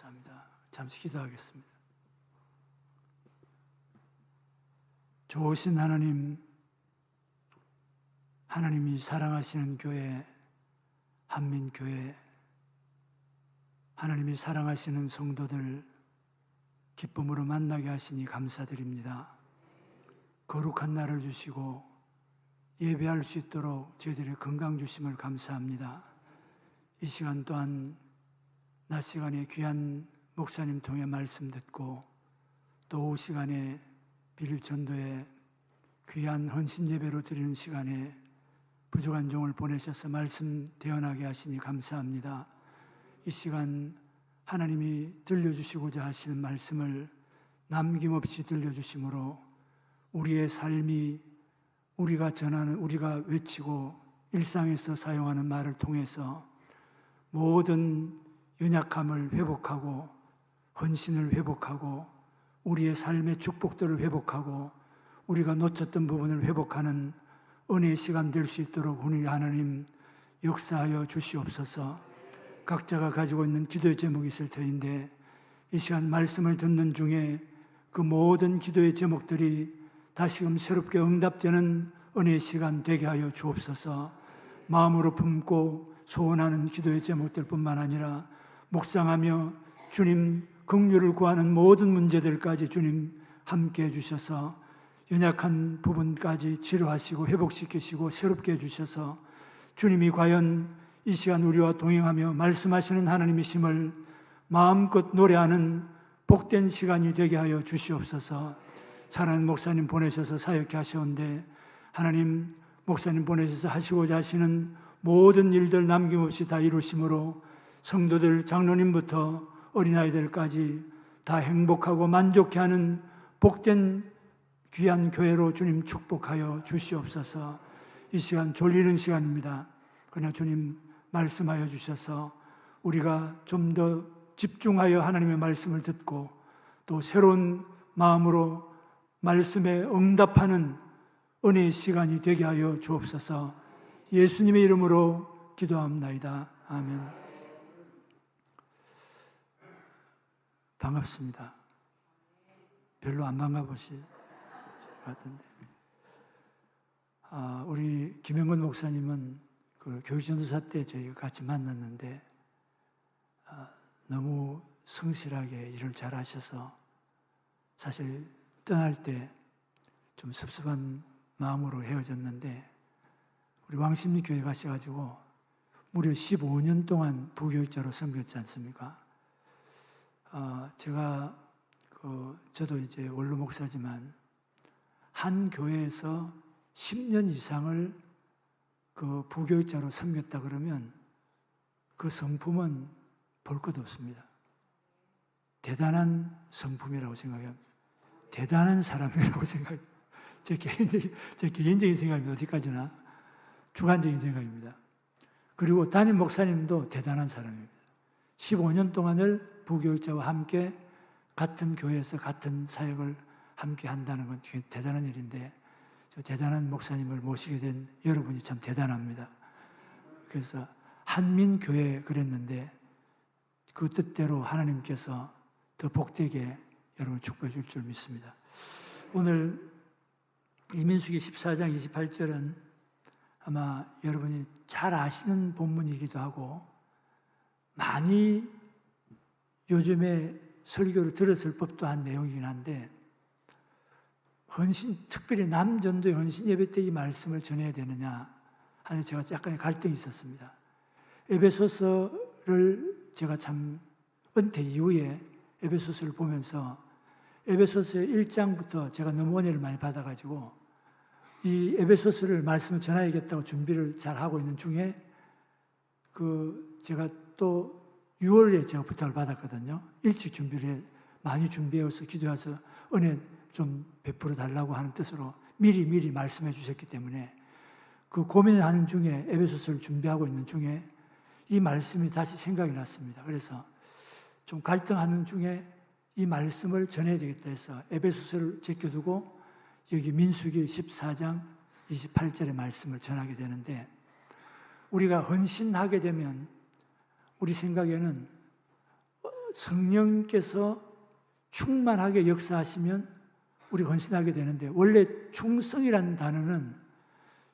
감사합니다. 잠시 기도하겠습니다. 좋으신 하나님, 하나님이 사랑하시는 교회, 한민교회, 하나님이 사랑하시는 성도들 기쁨으로 만나게 하시니 감사드립니다. 거룩한 날을 주시고 예배할 수 있도록 저희들의 건강 주심을 감사합니다. 이 시간 또한 낮 시간에 귀한 목사님 통해 말씀 듣고 또 오후 시간에 빌립전도에 귀한 헌신 예배로 드리는 시간에 부족한 종을 보내셔서 말씀 대언하게 하시니 감사합니다. 이 시간 하나님이 들려주시고자 하시는 말씀을 남김없이 들려주심으로 우리의 삶이 우리가 전하는, 우리가 외치고 일상에서 사용하는 말을 통해서 모든 연약함을 회복하고 헌신을 회복하고 우리의 삶의 축복들을 회복하고 우리가 놓쳤던 부분을 회복하는 은혜의 시간 될 수 있도록 우리 하나님 역사하여 주시옵소서. 각자가 가지고 있는 기도의 제목이 있을 터인데 이 시간 말씀을 듣는 중에 그 모든 기도의 제목들이 다시금 새롭게 응답되는 은혜의 시간 되게 하여 주옵소서. 마음으로 품고 소원하는 기도의 제목들뿐만 아니라 묵상하며 주님 긍휼을 구하는 모든 문제들까지 주님 함께 해주셔서 연약한 부분까지 치료하시고 회복시키시고 새롭게 해주셔서 주님이 과연 이 시간 우리와 동행하며 말씀하시는 하나님이심을 마음껏 노래하는 복된 시간이 되게 하여 주시옵소서. 사랑하는 목사님 보내셔서 사역해 하시온데 하나님 목사님 보내셔서 하시고자 하시는 모든 일들 남김없이 다 이루심으로 성도들 장로님부터 어린아이들까지 다 행복하고 만족해 하는 복된 귀한 교회로 주님 축복하여 주시옵소서. 이 시간 졸리는 시간입니다. 그러나 주님 말씀하여 주셔서 우리가 좀 더 집중하여 하나님의 말씀을 듣고 또 새로운 마음으로 말씀에 응답하는 은혜의 시간이 되게 하여 주옵소서. 예수님의 이름으로 기도합나이다. 아멘. 반갑습니다. 별로 안 반가보실 것 같은데. 우리 김영건 목사님은 그 교육전도사 때 저희가 같이 만났는데 너무 성실하게 일을 잘 하셔서 사실 떠날 때 좀 섭섭한 마음으로 헤어졌는데 우리 왕십리 교회 가셔가지고 무려 15년 동안 부교육자로 섬겼지 않습니까? 제가 저도 이제 원로 목사지만 한 교회에서 10년 이상을 그 부교육자로 섬겼다 그러면 그 성품은 볼 것 없습니다. 대단한 성품이라고 생각합니다. 대단한 사람이라고 생각합니다. 제 개인적인 생각입니다. 어디까지나 주관적인 생각입니다. 그리고 담임 목사님도 대단한 사람입니다. 15년 동안을 부교육자와 함께 같은 교회에서 같은 사역을 함께 한다는 건 대단한 일인데 저 대단한 목사님을 모시게 된 여러분이 참 대단합니다. 그래서 한민교회 그랬는데 그 뜻대로 하나님께서 더 복되게 여러분 축복해 줄 줄 믿습니다. 오늘 이민수기 14장 28절은 아마 여러분이 잘 아시는 본문이기도 하고 많이 요즘에 설교를 들었을 법도 한 내용이긴 한데 헌신, 특별히 남전도의 헌신 예배 때 이 말씀을 전해야 되느냐 하는 제가 약간의 갈등이 있었습니다. 에베소서를 제가 참 은퇴 이후에 에베소서를 보면서 에베소서의 1장부터 제가 너무 은혜를 많이 받아가지고 이 에베소서를 말씀을 전해야겠다고 준비를 잘 하고 있는 중에 제가 또 6월에 제가 부탁을 받았거든요. 일찍 준비를 해 많이 준비해서 기도해서 은혜 좀 베풀어 달라고 하는 뜻으로 미리 말씀해 주셨기 때문에 그 고민을 하는 중에 에베소서를 준비하고 있는 중에 이 말씀이 다시 생각이 났습니다. 그래서 좀 갈등하는 중에 이 말씀을 전해야 되겠다 해서 에베소서를 제껴두고 여기 민수기 14장 28절의 말씀을 전하게 되는데 우리가 헌신하게 되면 우리 생각에는 성령께서 충만하게 역사하시면 우리 헌신하게 되는데, 원래 충성이라는 단어는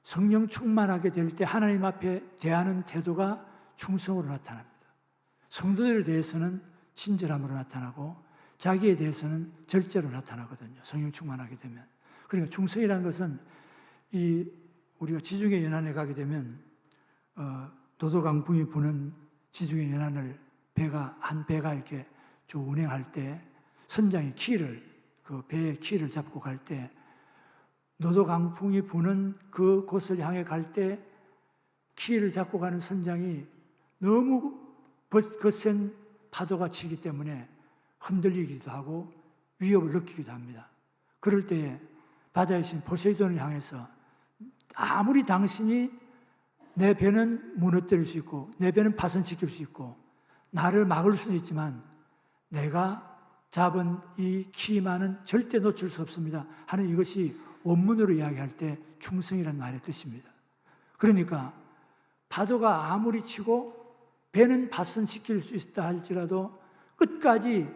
성령 충만하게 될 때 하나님 앞에 대하는 태도가 충성으로 나타납니다. 성도들에 대해서는 친절함으로 나타나고 자기에 대해서는 절제로 나타나거든요. 성령 충만하게 되면. 그러니까 충성이라는 것은 우리가 지중해 연안에 가게 되면 노도강풍이 부는 지중해 연안을 한 배가 이렇게 쭉 운행할 때 선장이 그 배의 키를 잡고 갈 때 노도강풍이 부는 그 곳을 향해 갈 때 키를 잡고 가는 선장이 너무 거센 파도가 치기 때문에 흔들리기도 하고 위협을 느끼기도 합니다. 그럴 때에 바다의 신 포세이돈을 향해서 아무리 당신이 내 배는 무너뜨릴 수 있고 내 배는 파손시킬 수 있고 나를 막을 수는 있지만 내가 잡은 이 키만은 절대 놓칠 수 없습니다 하는, 이것이 원문으로 이야기할 때 충성이라는 말의 뜻입니다. 그러니까 파도가 아무리 치고 배는 파손시킬 수 있다 할지라도 끝까지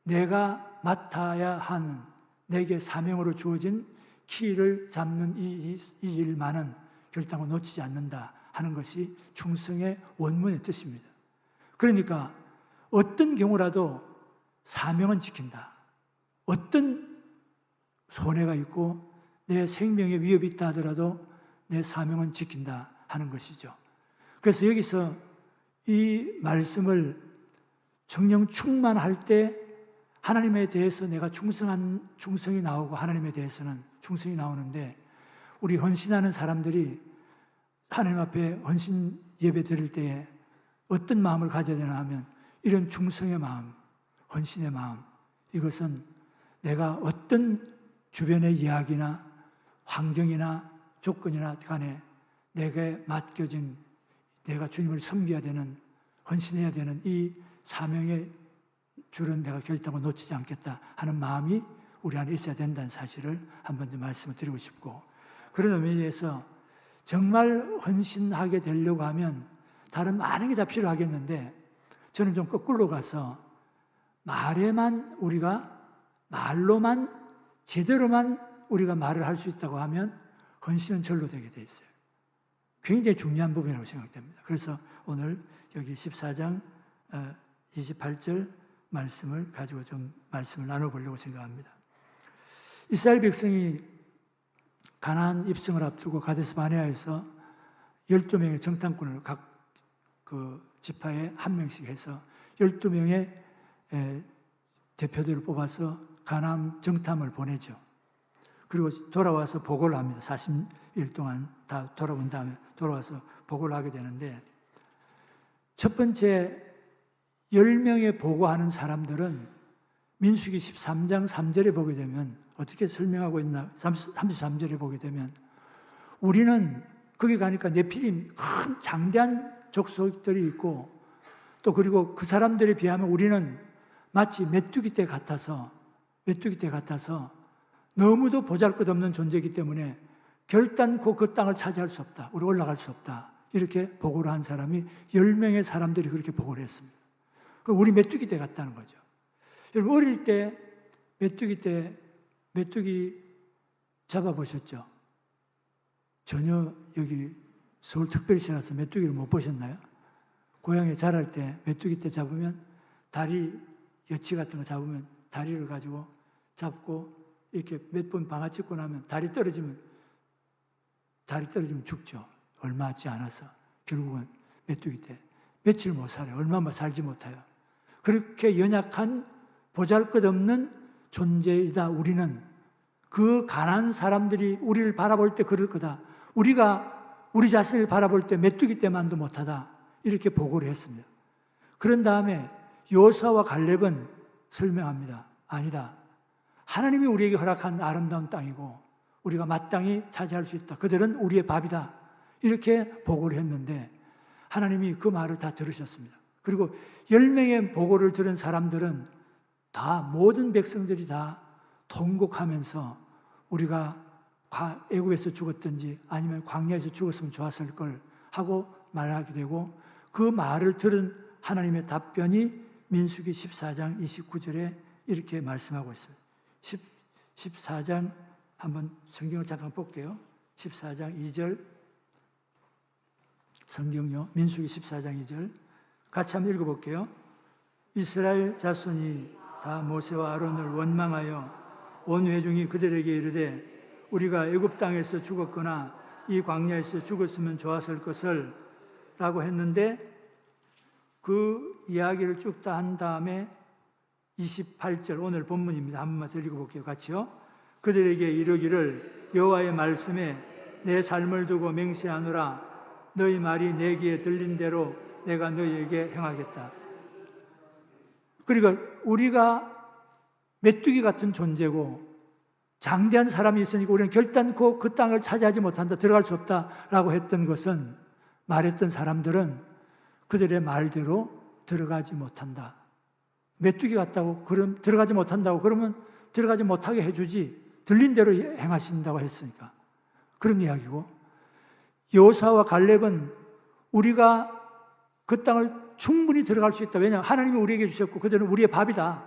내가 맡아야 하는, 내게 사명으로 주어진 키를 잡는 이 일만은 결단코 놓치지 않는다 하는 것이 충성의 원문의 뜻입니다. 그러니까 어떤 경우라도 사명은 지킨다. 어떤 손해가 있고 내 생명에 위협이 있다 하더라도 내 사명은 지킨다 하는 것이죠. 그래서 여기서 이 말씀을 성령 충만할 때 하나님에 대해서 내가 충성이 나오고 하나님에 대해서는 충성이 나오는데, 우리 헌신하는 사람들이 하나님 앞에 헌신 예배 드릴 때에 어떤 마음을 가져야 되나 하면 이런 충성의 마음, 헌신의 마음, 이것은 내가 어떤 주변의 이야기나 환경이나 조건이나 간에 내게 맡겨진, 내가 주님을 섬겨야 되는, 헌신해야 되는 이 사명의 줄은 내가 결단을 놓치지 않겠다 하는 마음이 우리 안에 있어야 된다는 사실을 한번 좀 말씀을 드리고 싶고, 그런 의미에서 정말 헌신하게 되려고 하면 다른 많은 게 다 필요하겠는데, 저는 좀 거꾸로 가서 말로만 제대로만 우리가 말을 할 수 있다고 하면 헌신은 절로 되게 돼 있어요. 굉장히 중요한 부분이라고 생각됩니다. 그래서 오늘 여기 14장 28절 말씀을 가지고 좀 말씀을 나눠보려고 생각합니다. 이스라엘 백성이 가나안 입성을 앞두고 가데스 바네아에서 12명의 정탐꾼을 각 그 지파에 한 명씩 해서 12명의 대표들을 뽑아서 가나안 정탐을 보내죠. 그리고 돌아와서 보고를 합니다. 40일 동안 다 돌아온 다음에 돌아와서 보고를 하게 되는데, 첫 번째 10명의 보고하는 사람들은 민수기 13장 3절에 보게 되면 어떻게 설명하고 있나, 33절에 보게 되면 우리는 거기 가니까 네피림 큰 장대한 족속들이 있고, 또 그리고 그 사람들에 비하면 우리는 마치 메뚜기 떼 같아서 너무도 보잘것없는 존재이기 때문에 결단코 그 땅을 차지할 수 없다, 우리 올라갈 수 없다, 이렇게 보고를 한 사람이 10명의 사람들이 그렇게 보고를 했습니다. 그럼 우리 메뚜기 떼 같다는 거죠. 여러분, 어릴 때 메뚜기 잡아보셨죠? 전혀 여기 서울특별시라서 메뚜기를 못 보셨나요? 고향에 자랄 때 메뚜기 떼 잡으면 다리, 여치 같은 거 잡으면 다리를 가지고 잡고 이렇게 몇 번 방아 찍고 나면 다리 떨어지면 죽죠. 얼마 있지 않아서 결국은 메뚜기 떼 며칠 못 살아요. 얼마 살지 못해요. 그렇게 연약한 보잘것없는 존재이다. 우리는 그 가난한 사람들이 우리를 바라볼 때 그럴 거다. 우리가 우리 자신을 바라볼 때 메뚜기 떼만도 못하다. 이렇게 보고를 했습니다. 그런 다음에 여호수아와 갈렙은 설명합니다. 아니다. 하나님이 우리에게 허락한 아름다운 땅이고 우리가 마땅히 차지할 수 있다. 그들은 우리의 밥이다. 이렇게 보고를 했는데 하나님이 그 말을 다 들으셨습니다. 그리고 10명의 보고를 들은 사람들은 다, 모든 백성들이 다 통곡하면서 우리가 애굽에서 죽었든지 아니면 광야에서 죽었으면 좋았을 걸 하고 말하게 되고, 그 말을 들은 하나님의 답변이 민수기 14장 29절에 이렇게 말씀하고 있습니다. 14장 한번 성경을 잠깐 볼게요. 14장 2절 성경요. 민수기 14장 2절 같이 한번 읽어볼게요. 이스라엘 자손이 다 모세와 아론을 원망하여 온 회중이 그들에게 이르되 우리가 애굽 땅에서 죽었거나 이 광야에서 죽었으면 좋았을 것을 라고 했는데 그 이야기를 쭉 다 한 다음에 28절 오늘 본문입니다. 한 번만 더 읽어볼게요. 같이요. 그들에게 이르기를 여호와의 말씀에 내 삶을 두고 맹세하노라. 너희 말이 내 귀에 들린 대로 내가 너희에게 행하겠다. 그러니까 우리가 메뚜기 같은 존재고 장대한 사람이 있으니까 우리는 결단코 그 땅을 차지하지 못한다, 들어갈 수 없다라고 했던 것은, 말했던 사람들은 그들의 말대로 들어가지 못한다. 메뚜기 같다고, 그럼 들어가지 못한다고, 그러면 들어가지 못하게 해주지, 들린 대로 행하신다고 했으니까. 그런 이야기고, 여호수아와 갈렙은 우리가 그 땅을 충분히 들어갈 수 있다. 왜냐하면 하나님이 우리에게 주셨고 그들은 우리의 밥이다.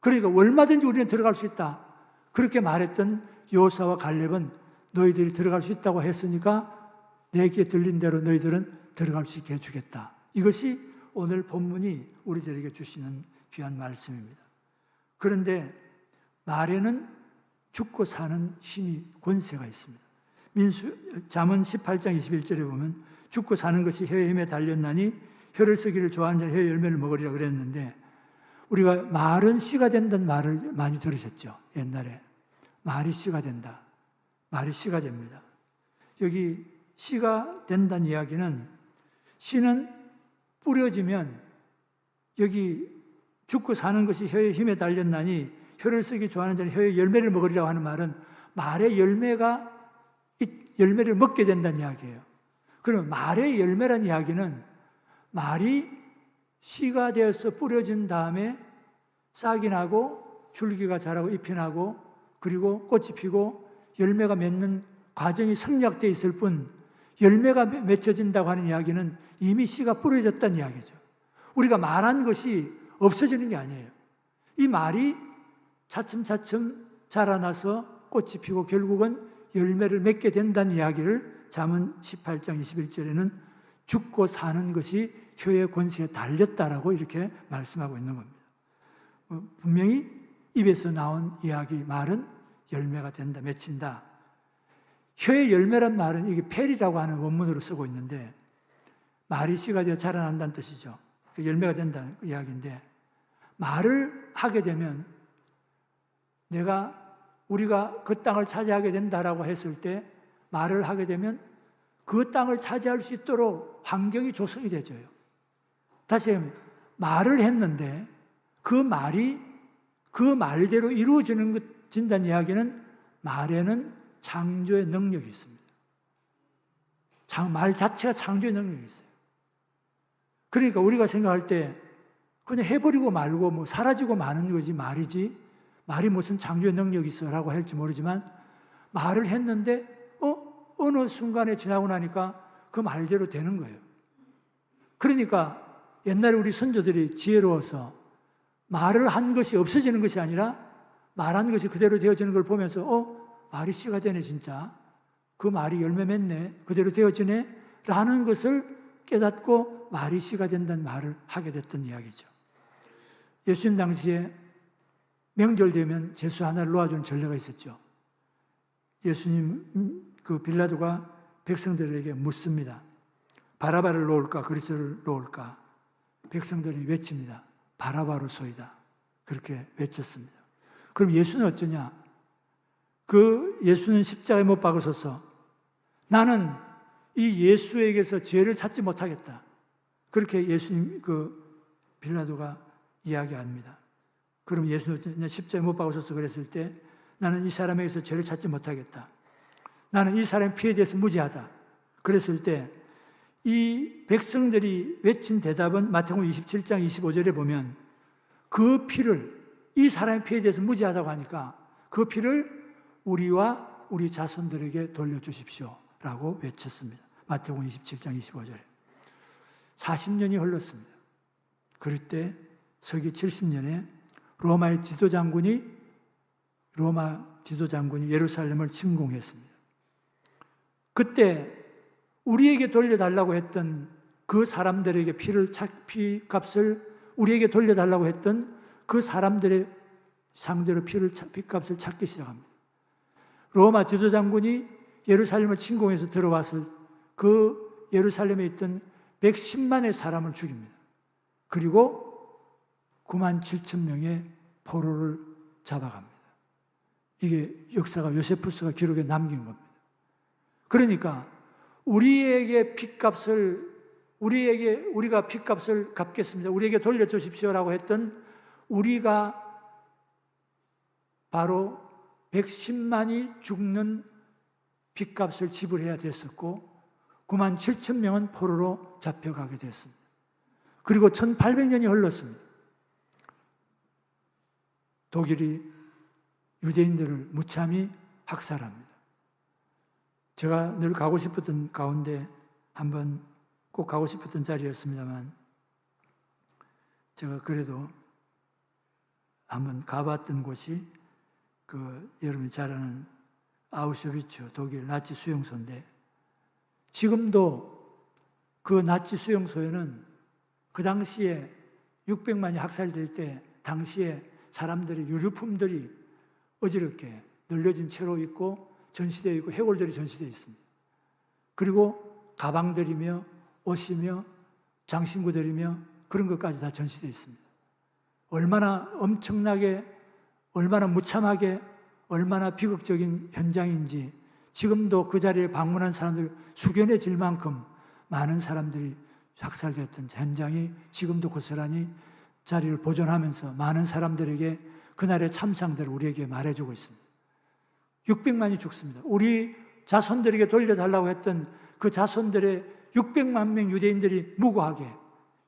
그러니까 얼마든지 우리는 들어갈 수 있다. 그렇게 말했던 여호수아와 갈렙은 너희들이 들어갈 수 있다고 했으니까 내 귀에 들린 대로 너희들은 들어갈 수 있게 해주겠다. 이것이 오늘 본문이 우리들에게 주시는 귀한 말씀입니다. 그런데 말에는 죽고 사는 힘이, 권세가 있습니다. 잠언 18장 21절에 보면 죽고 사는 것이 혀의 힘에 달렸나니 혀를 쓰기를 좋아하는 자는 혀의 열매를 먹으리라 그랬는데, 우리가 말은 씨가 된다는 말을 많이 들으셨죠. 옛날에 말이 씨가 된다, 말이 씨가 됩니다. 여기 씨가 된다는 이야기는, 씨는 뿌려지면, 여기 죽고 사는 것이 혀의 힘에 달렸나니 혀를 쓰기 좋아하는 자는 혀의 열매를 먹으리라고 하는 말은 말의 열매가 열매를 먹게 된다는 이야기예요. 그러면 말의 열매라는 이야기는 말이 씨가 되어서 뿌려진 다음에 싹이 나고 줄기가 자라고 잎이 나고 그리고 꽃이 피고 열매가 맺는 과정이 생략되어 있을 뿐, 열매가 맺혀진다고 하는 이야기는 이미 씨가 뿌려졌다는 이야기죠. 우리가 말한 것이 없어지는 게 아니에요. 이 말이 차츰차츰 자라나서 꽃이 피고 결국은 열매를 맺게 된다는 이야기를 잠언 18장 21절에는 죽고 사는 것이 혀의 권세에 달렸다라고 이렇게 말씀하고 있는 겁니다. 분명히 입에서 나온 이야기, 말은 열매가 된다, 맺힌다. 혀의 열매란 말은 이게 펠이라고 하는 원문으로 쓰고 있는데, 말이 씨가 되어 자라난다는 뜻이죠. 열매가 된다는 이야기인데, 말을 하게 되면 우리가 그 땅을 차지하게 된다라고 했을 때, 말을 하게 되면 그 땅을 차지할 수 있도록 환경이 조성이 되져요. 다시 하면 말을 했는데 그 말이 그 말대로 이루어진다는 이야기는 말에는 창조의 능력이 있습니다. 말 자체가 창조의 능력이 있어요. 그러니까 우리가 생각할 때 그냥 해버리고 말고 뭐 사라지고 마는 거지 말이지, 말이 무슨 창조의 능력이 있어라고 할지 모르지만, 말을 했는데 어느 순간에 지나고 나니까 그 말대로 되는 거예요. 그러니까 옛날에 우리 선조들이 지혜로워서 말을 한 것이 없어지는 것이 아니라 말한 것이 그대로 되어지는 걸 보면서 말이 씨가 되네, 진짜 그 말이 열매 맺네, 그대로 되어지네 라는 것을 깨닫고 말이 씨가 된다는 말을 하게 됐던 이야기죠. 예수님 당시에 명절 되면 제수 하나를 놓아주는 전례가 있었죠. 예수님 빌라도가 백성들에게 묻습니다. 바라바를 놓을까 그리스도를 놓을까? 백성들이 외칩니다. 바라바로소이다. 그렇게 외쳤습니다. 그럼 예수는 어쩌냐? 예수는 십자가에 못 박으셔서 나는 이 예수에게서 죄를 찾지 못하겠다. 그렇게 예수님 빌라도가 이야기합니다. 그럼 예수는 십자가에 못 박으셔서 그랬을 때 나는 이 사람에게서 죄를 찾지 못하겠다. 나는 이 사람의 피에 대해서 무죄하다. 그랬을 때 이 백성들이 외친 대답은 마태복음 27장 25절에 보면 그 피를, 이 사람의 피에 대해서 무죄하다고 하니까 그 피를 우리와 우리 자손들에게 돌려주십시오 라고 외쳤습니다. 마태복음 27장 25절에 40년이 흘렀습니다. 그럴 때 서기 70년에 로마 지도장군이 예루살렘을 침공했습니다. 그때 우리에게 돌려달라고 했던 그 사람들에게 피값을 우리에게 돌려달라고 했던 그 사람들의 상대로 피값을 찾기 시작합니다. 로마 지도장군이 예루살렘을 침공해서 들어왔을 그 예루살렘에 있던 110만의 사람을 죽입니다. 그리고 9만 7천 명의 포로를 잡아갑니다. 이게 역사가 요세푸스가 기록에 남긴 겁니다. 그러니까 우리가 핏값을 갚겠습니다. 우리에게 돌려주십시오라고 했던 우리가 바로 110만이 죽는 핏값을 지불해야 됐었고 9만 7천 명은 포로로 잡혀가게 됐습니다. 그리고 1800년이 흘렀습니다. 독일이 유대인들을 무참히 학살합니다. 제가 늘 가고 싶었던 가운데 한번 꼭 가고 싶었던 자리였습니다만 제가 그래도 한번 가봤던 곳이 여러분이 잘 아는 아우슈비츠 독일 나치 수용소인데 지금도 그 나치 수용소에는 그 당시에 600만이 학살될 때 당시에 사람들의 유류품들이 어지럽게 널려진 채로 있고 전시되어 있고 해골들이 전시되어 있습니다. 그리고 가방들이며 옷이며 장신구들이며 그런 것까지 다 전시되어 있습니다. 얼마나 엄청나게 얼마나 무참하게 얼마나 비극적인 현장인지 지금도 그 자리에 방문한 사람들 숙연해질 만큼 많은 사람들이 학살됐던 현장이 지금도 고스란히 자리를 보존하면서 많은 사람들에게 그날의 참상들을 우리에게 말해주고 있습니다. 600만이 죽습니다. 우리 자손들에게 돌려달라고 했던 그 자손들의 600만 명 유대인들이 무고하게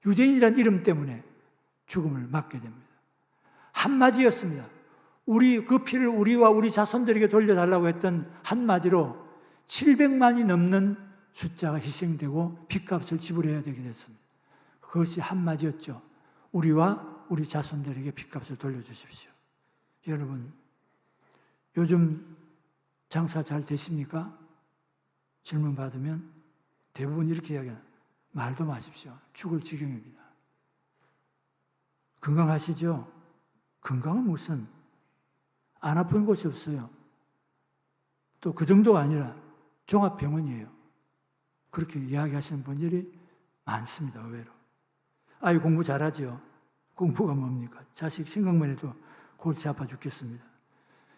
유대인이라는 이름 때문에 죽음을 맞게 됩니다. 한마디였습니다. 그 피를 우리와 우리 자손들에게 돌려달라고 했던 한마디로 700만이 넘는 숫자가 희생되고 핏값을 지불해야 되게 됐습니다. 그것이 한마디였죠. 우리와 우리 자손들에게 핏값을 돌려주십시오. 여러분, 요즘 장사 잘 되십니까? 질문 받으면 대부분 이렇게 이야기해요. 말도 마십시오. 죽을 지경입니다. 건강하시죠? 건강은 무슨 안 아픈 곳이 없어요. 또 그 정도가 아니라 종합병원이에요. 그렇게 이야기하시는 분들이 많습니다. 의외로. 아이 공부 잘하죠? 공부가 뭡니까? 자식 생각만 해도 골치 아파 죽겠습니다.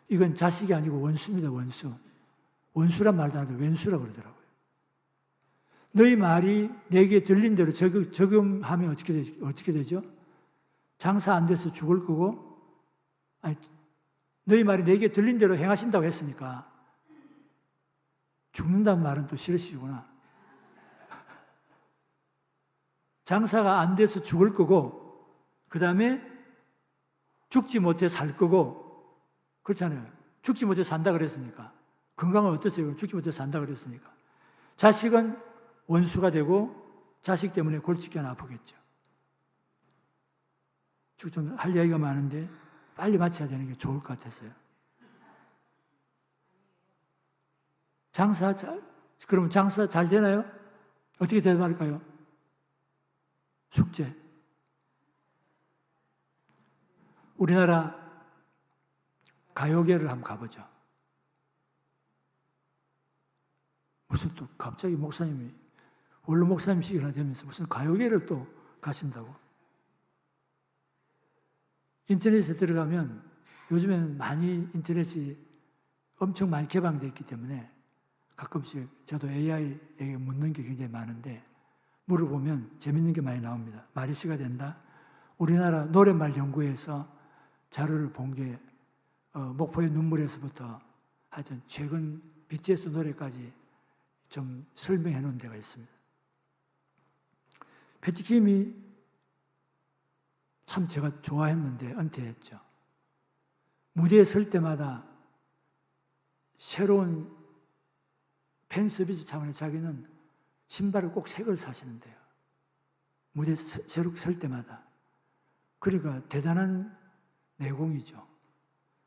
이건 자식이 아니고 원수입니다. 원수. 원수란 말도 안 하고 왼수라고 그러더라고요. 너희 말이 내게 들린 대로 적용하면 어떻게 되죠? 장사 안 돼서 죽을 거고, 아니, 너희 말이 내게 들린 대로 행하신다고 했으니까 죽는다는 말은 또 싫으시구나. 장사가 안 돼서 죽을 거고 그 다음에 죽지 못해 살 거고 그렇잖아요. 죽지 못해 산다 그랬으니까. 건강은 어떠세요? 죽지 못해 산다 그랬으니까. 자식은 원수가 되고 자식 때문에 골치기나 아프겠죠. 좀 할 이야기가 많은데 빨리 마쳐야 되는 게 좋을 것 같았어요. 그럼 장사 잘 되나요? 어떻게 대답할까요? 숙제. 우리나라 가요계를 한번 가보죠. 무슨 또 갑자기 목사님이 원로 목사님식이나 되면서 무슨 가요계를 또 가신다고. 인터넷에 들어가면 요즘에는 많이 인터넷이 엄청 많이 개방되어 있기 때문에 가끔씩 저도 AI에게 묻는 게 굉장히 많은데 물어보면 재밌는 게 많이 나옵니다. 말이시가 된다. 우리나라 노랫말 연구에서 자료를 본 게 목포의 눈물에서부터 하여튼 최근 BTS 노래까지 좀 설명해 놓은 데가 있습니다. 패티킴이 참 제가 좋아했는데 은퇴했죠. 무대에 설 때마다 새로운 팬 서비스 차원에서 자기는 신발을 꼭 새 걸 사시는데요. 무대에 새로 설 때마다. 그러니까 대단한 내공이죠.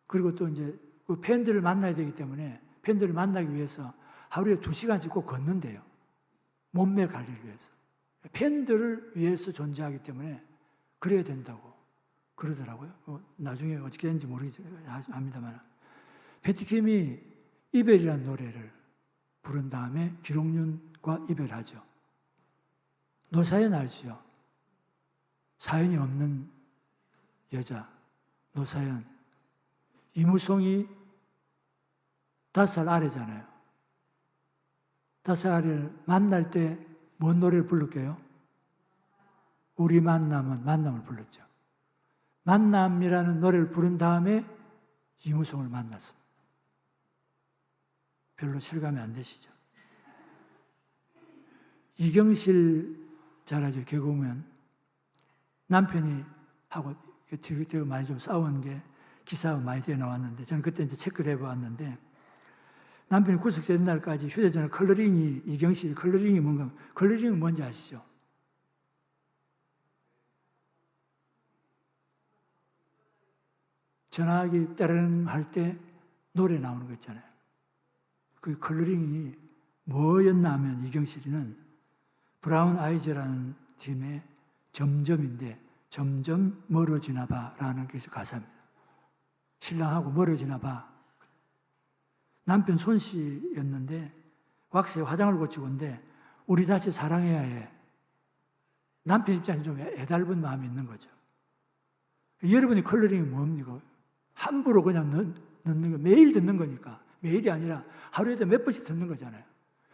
그리고 또 이제 그 팬들을 만나야 되기 때문에 팬들을 만나기 위해서 하루에 2시간씩 꼭 걷는데요. 몸매 관리를 위해서. 팬들을 위해서 존재하기 때문에 그래야 된다고 그러더라고요. 나중에 어떻게 되는지 모르겠습니다만 패티킴이 이별이라는 노래를 부른 다음에 기록윤과 이별하죠. 노사연 알죠? 사연이 없는 여자 노사연. 이무송이 5살 아래잖아요. 5살 아래를 만날 때 뭔 노래를 부를게요? 우리 만남을 불렀죠. 만남이라는 노래를 부른 다음에 이무송을 만났습니다. 별로 실감이 안 되시죠? 이경실 잘 알죠? 개그우먼. 남편이 하고 되게 많이 좀 싸운 게 기사가 많이 되어 나왔는데 저는 그때 이제 체크를 해보았는데 남편이 구속된 날까지 휴대전화 컬러링이 이경실 컬러링이 뭔가 컬러링이 뭔지 아시죠? 전화기 따르릉 할 때 노래 나오는 거 있잖아요. 그 컬러링이 뭐였나 하면 이경실이는 브라운 아이즈라는 팀의 점점인데 점점 멀어지나 봐라는 게 가사입니다. 신랑하고 멀어지나 봐. 남편 손 씨였는데 왁스에 화장을 고치고 있는데 우리 다시 사랑해야 해. 남편 입장에서 좀 애달픈 마음이 있는 거죠. 여러분이 컬러링이 뭡니까? 함부로 그냥 넣는 거, 매일 듣는 거니까. 매일이 아니라 하루에도 몇 번씩 듣는 거잖아요.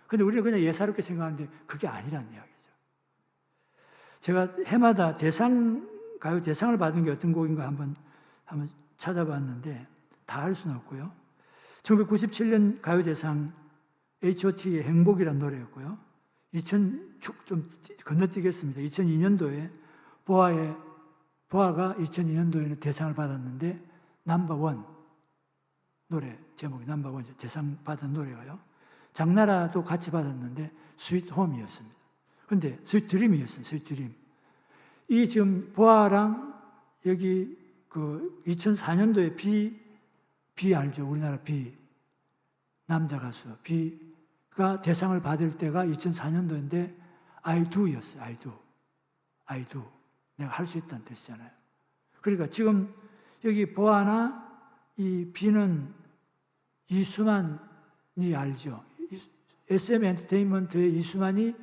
근데 우리는 그냥 예사롭게 생각하는데 그게 아니라는 이야기죠. 제가 해마다 가요 대상을 받은 게 어떤 곡인가 한번 찾아봤는데 다 할 수는 없고요. 1997년 가요대상 H.O.T의 행복이라는 노래였고요. 좀 건너뛰겠습니다. 2002년도에 보아가 2002년도에는 대상을 받았는데 넘버원 노래 제목이 넘버원 대상 받은 노래가요. 장나라도 같이 받았는데 스윗 홈이었습니다. 근데 스윗 드림이었어요. 스윗 드림. 이 지금 보아랑 여기 그 2004년도에 비 알죠? 우리나라 비 남자 가수 비가 대상을 받을 때가 2004년도인데 I do였어요. I do. 내가 할 수 있다는 뜻이잖아요. 그러니까 지금 여기 보아나 이 비는 이수만이 알죠? SM 엔터테인먼트의 이수만이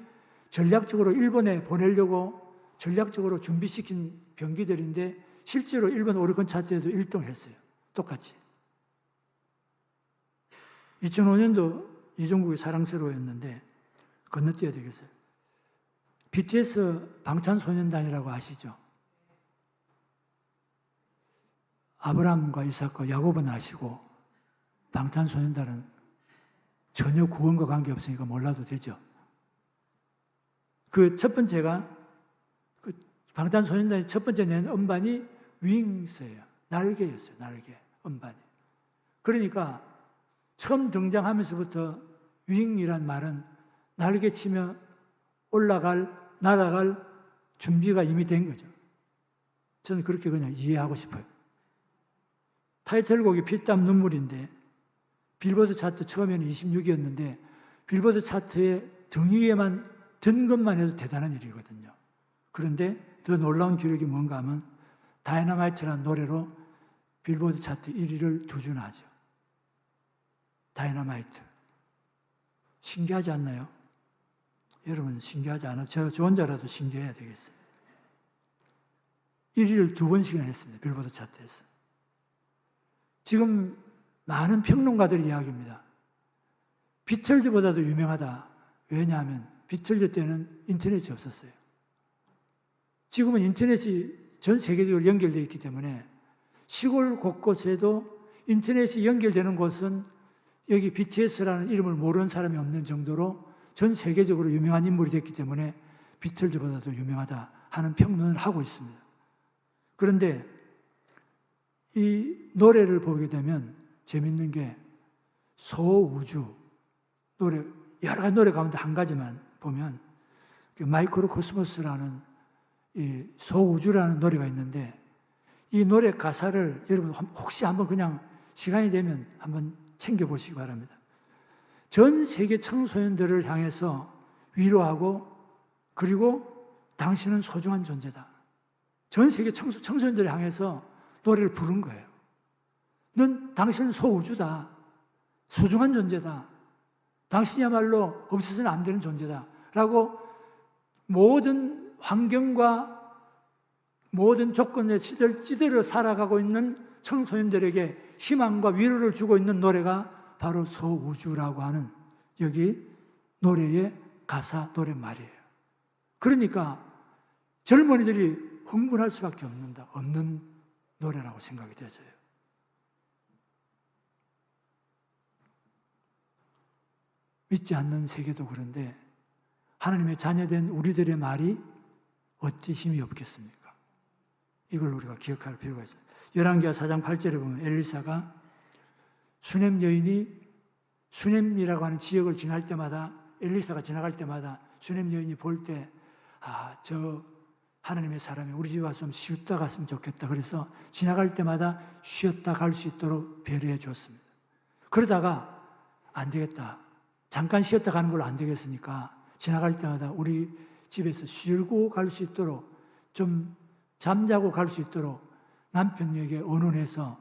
전략적으로 일본에 보내려고 전략적으로 준비시킨 병기들인데 실제로 일본 오리콘 차트에도 1등했어요. 똑같이. 2005년도 이종국이 사랑스러워였는데 건너뛰어야 되겠어요. BTS 방탄소년단이라고 아시죠? 아브라함과 이삭과 야곱은 아시고 방탄소년단은 전혀 구원과 관계없으니까 몰라도 되죠. 그 첫 번째가 그 방탄소년단의 첫 번째 낸 음반이 윙스예요. 날개였어요. 날개 음반이. 그러니까 처음 등장하면서부터 윙이란 말은 날개치며 날아갈 준비가 이미 된 거죠. 저는 그렇게 그냥 이해하고 싶어요. 타이틀곡이 피땀 눈물인데 빌보드 차트 처음에는 26위였는데 빌보드 차트에 정위에만 든 것만 해도 대단한 일이거든요. 그런데 더 놀라운 기록이 뭔가 하면 다이너마이트라는 노래로 빌보드 차트 1위를 2주나 하죠. 다이너마이트. 신기하지 않나요? 여러분 신기하지 않아요? 저 혼자라도 신기해야 되겠어요. 1위를 2번씩이나 했습니다. 빌보드 차트에서. 지금 많은 평론가들이 이야기합니다. 비틀즈보다도 유명하다. 왜냐하면 비틀즈 때는 인터넷이 없었어요. 지금은 인터넷이 전 세계적으로 연결되어 있기 때문에 시골 곳곳에도 인터넷이 연결되는 곳은 여기 BTS라는 이름을 모르는 사람이 없는 정도로 전 세계적으로 유명한 인물이 됐기 때문에 비틀즈보다도 유명하다 하는 평론을 하고 있습니다. 그런데 이 노래를 보게 되면 재밌는 게 소우주 노래, 여러 가지 노래 가운데 한 가지만 보면 마이크로 코스모스라는 이 소우주라는 노래가 있는데 이 노래 가사를 여러분 혹시 한번 그냥 시간이 되면 한번 챙겨보시기 바랍니다. 전 세계 청소년들을 향해서 위로하고 그리고 당신은 소중한 존재다. 전 세계 청소년들을 향해서 노래를 부른 거예요. 당신은 소우주다. 소중한 존재다. 당신이야말로 없어서는 안 되는 존재다. 라고 모든 환경과 모든 조건에 찌들어 살아가고 있는 청소년들에게 희망과 위로를 주고 있는 노래가 바로 소우주라고 하는 여기 노래의 가사 노랫말이에요. 그러니까 젊은이들이 흥분할 수밖에 없는 노래라고 생각이 되어져요. 믿지 않는 세계도 그런데 하나님의 자녀된 우리들의 말이 어찌 힘이 없겠습니까? 이걸 우리가 기억할 필요가 있습니다. 열왕기하 4장 8절에 보면 엘리사가 수넴 여인이 수넴이라고 하는 지역을 지날 때마다 엘리사가 지나갈 때마다 수넴 여인이 볼 때 저 하나님의 사람이 우리 집에 와서 좀 쉬었다 갔으면 좋겠다. 그래서 지나갈 때마다 쉬었다 갈 수 있도록 배려해 줬습니다. 그러다가 안 되겠다. 잠깐 쉬었다 가는 걸로 안 되겠으니까 지나갈 때마다 우리 집에서 쉬고 갈 수 있도록 좀 잠자고 갈 수 있도록 남편에게 언언해서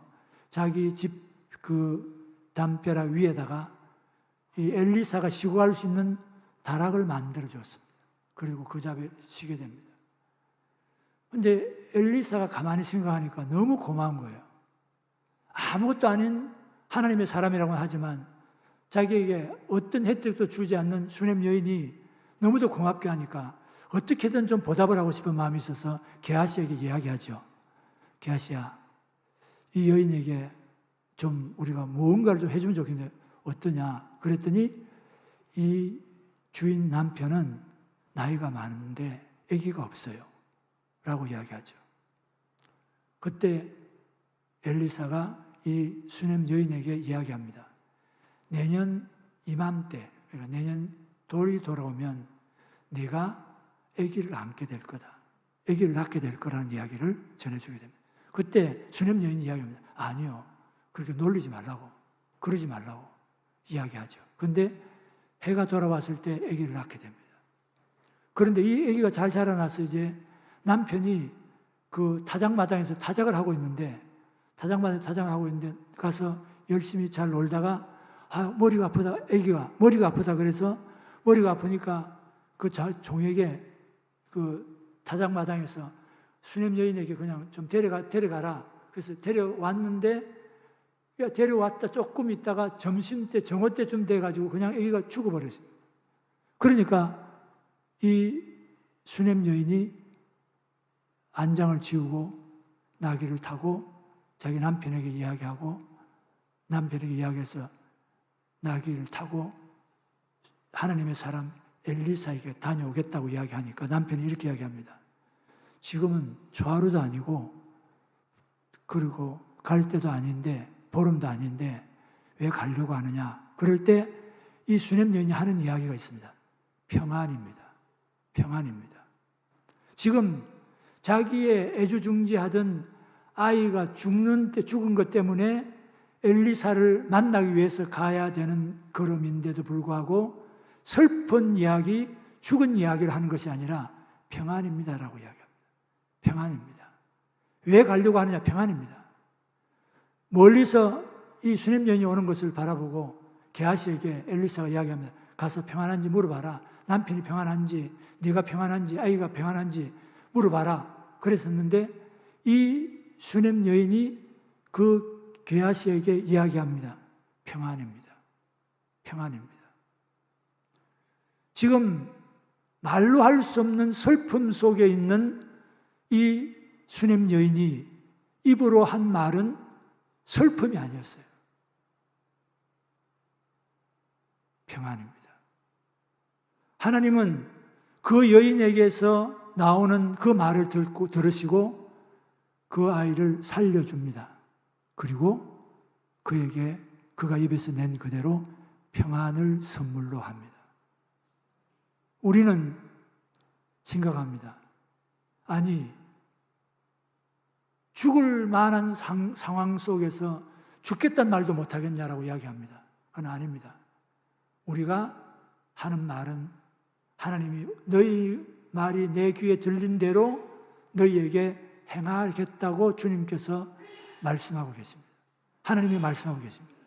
자기 집 그 담벼락 위에다가 이 엘리사가 쉬고 갈 수 있는 다락을 만들어 줬습니다. 그리고 그 자리에 쉬게 됩니다. 근데 엘리사가 가만히 생각하니까 너무 고마운 거예요. 아무것도 아닌 하나님의 사람이라고 하지만 자기에게 어떤 혜택도 주지 않는 수넴 여인이 너무도 고맙게 하니까 어떻게든 좀 보답을 하고 싶은 마음이 있어서 게하시에게 이야기하죠. 게하시야, 이 여인에게 좀 우리가 무언가를 좀 해주면 좋겠는데 어떠냐? 그랬더니 이 주인 남편은 나이가 많은데 아기가 없어요. 라고 이야기하죠. 그때 엘리사가 이 수넴 여인에게 이야기합니다. 내년 이맘때, 그러니까 내년 돌이 돌아오면 네가 아기를 안게 될 거다. 아기를 낳게 될 거라는 이야기를 전해주게 됩니다. 그때 수넴 여인이 이야기합니다. 아니요. 그렇게 놀리지 말라고. 그러지 말라고 이야기하죠. 그런데 해가 돌아왔을 때 아기를 낳게 됩니다. 그런데 이 아기가 잘 자라나서 이제 남편이 그 타작마당에서 타작을 하고 있는데 가서 열심히 잘 놀다가 머리가 아프다. 아기가 머리가 아프다. 그래서 머리가 아프니까 그 종에게 그 타작마당에서 수넴 여인에게 그냥 좀 데려가라. 그래서 데려왔는데 데려왔다 조금 있다가 점심때 정오때쯤 돼가지고 그냥 아기가 죽어버렸어요. 그러니까 이 수넴 여인이 안장을 지우고 나귀를 타고 자기 남편에게 이야기하고 남편에게 이야기해서 나귀를 타고 하나님의 사람 엘리사에게 다녀오겠다고 이야기하니까 남편이 이렇게 이야기합니다. 지금은 초하루도 아니고 그리고 갈 때도 아닌데 보름도 아닌데 왜 가려고 하느냐. 그럴 때 이 수넴 여인이 하는 이야기가 있습니다. 평안입니다. 평안입니다. 지금 자기의 애주중지하던 아이가 죽은 것 때문에 엘리사를 만나기 위해서 가야 되는 걸음인데도 불구하고 슬픈 이야기, 죽은 이야기를 하는 것이 아니라 평안입니다라고 이야기합니다. 평안입니다. 왜 가려고 하느냐? 평안입니다. 멀리서 이 수넴 여인이 오는 것을 바라보고 게하시에게 엘리사가 이야기합니다. 가서 평안한지 물어봐라. 남편이 평안한지, 네가 평안한지, 아이가 평안한지 물어봐라. 그랬었는데 이 수넴 여인이 그 게하시에게 이야기합니다. 평안입니다. 평안입니다. 지금 말로 할 수 없는 슬픔 속에 있는 이 수넴 여인이 입으로 한 말은 슬픔이 아니었어요. 평안입니다. 하나님은 그 여인에게서 나오는 그 말을 들으시고 그 아이를 살려줍니다. 그리고 그에게 그가 입에서 낸 그대로 평안을 선물로 합니다. 우리는 생각합니다. 아니, 죽을 만한 상황 속에서 죽겠다는 말도 못하겠냐라고 이야기합니다. 그건 아닙니다. 우리가 하는 말은 하나님이 너희 말이 내 귀에 들린 대로 너희에게 행하겠다고 주님께서 말씀하고 계십니다. 하나님이 말씀하고 계십니다.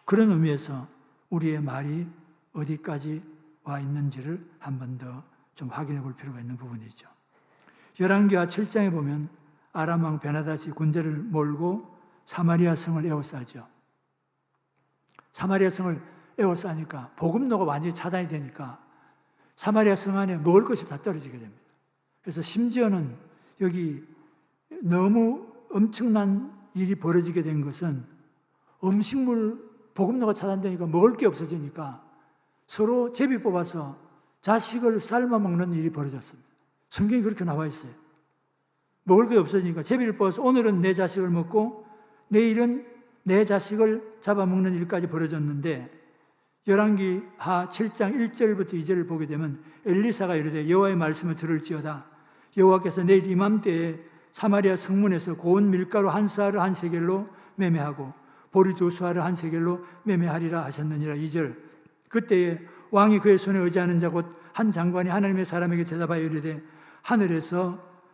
그런 의미에서 우리의 말이 어디까지 와 있는지를 한 번 더 좀 확인해 볼 필요가 있는 부분이죠. 열왕기하 7장에 보면 아람 왕 베나닷이 군대를 몰고 사마리아 성을 에워싸죠. 사마리아 성을 에워싸니까 복음로가 완전히 차단이 되니까 사마리아 성 안에 먹을 것이 다 떨어지게 됩니다. 그래서 심지어는 여기 너무 엄청난 일이 벌어지게 된 것은 음식물 복음로가 차단되니까 먹을 게 없어지니까 서로 제비 뽑아서 자식을 삶아 먹는 일이 벌어졌습니다. 성경이 그렇게 나와 있어요. 먹을 게 없어지니까 제비를 뽑아서 오늘은 내 자식을 먹고 내일은 내 자식을 잡아먹는 일까지 벌어졌는데 열왕기하 7장 1절부터 2절을 보게 되면 엘리사가 이르되 여호와의 말씀을 들을지어다. 여호와께서 내일 이맘때에 사마리아 성문에서 고운 밀가루 한 사를 한 세겔로 매매하고 보리 두 수알을 한 세겔로 매매하리라 하셨느니라. 2절 그때에 왕이 그의 손에 의지하는 자 곧 한 장관이 하나님의 사람에게 대답하여 이르되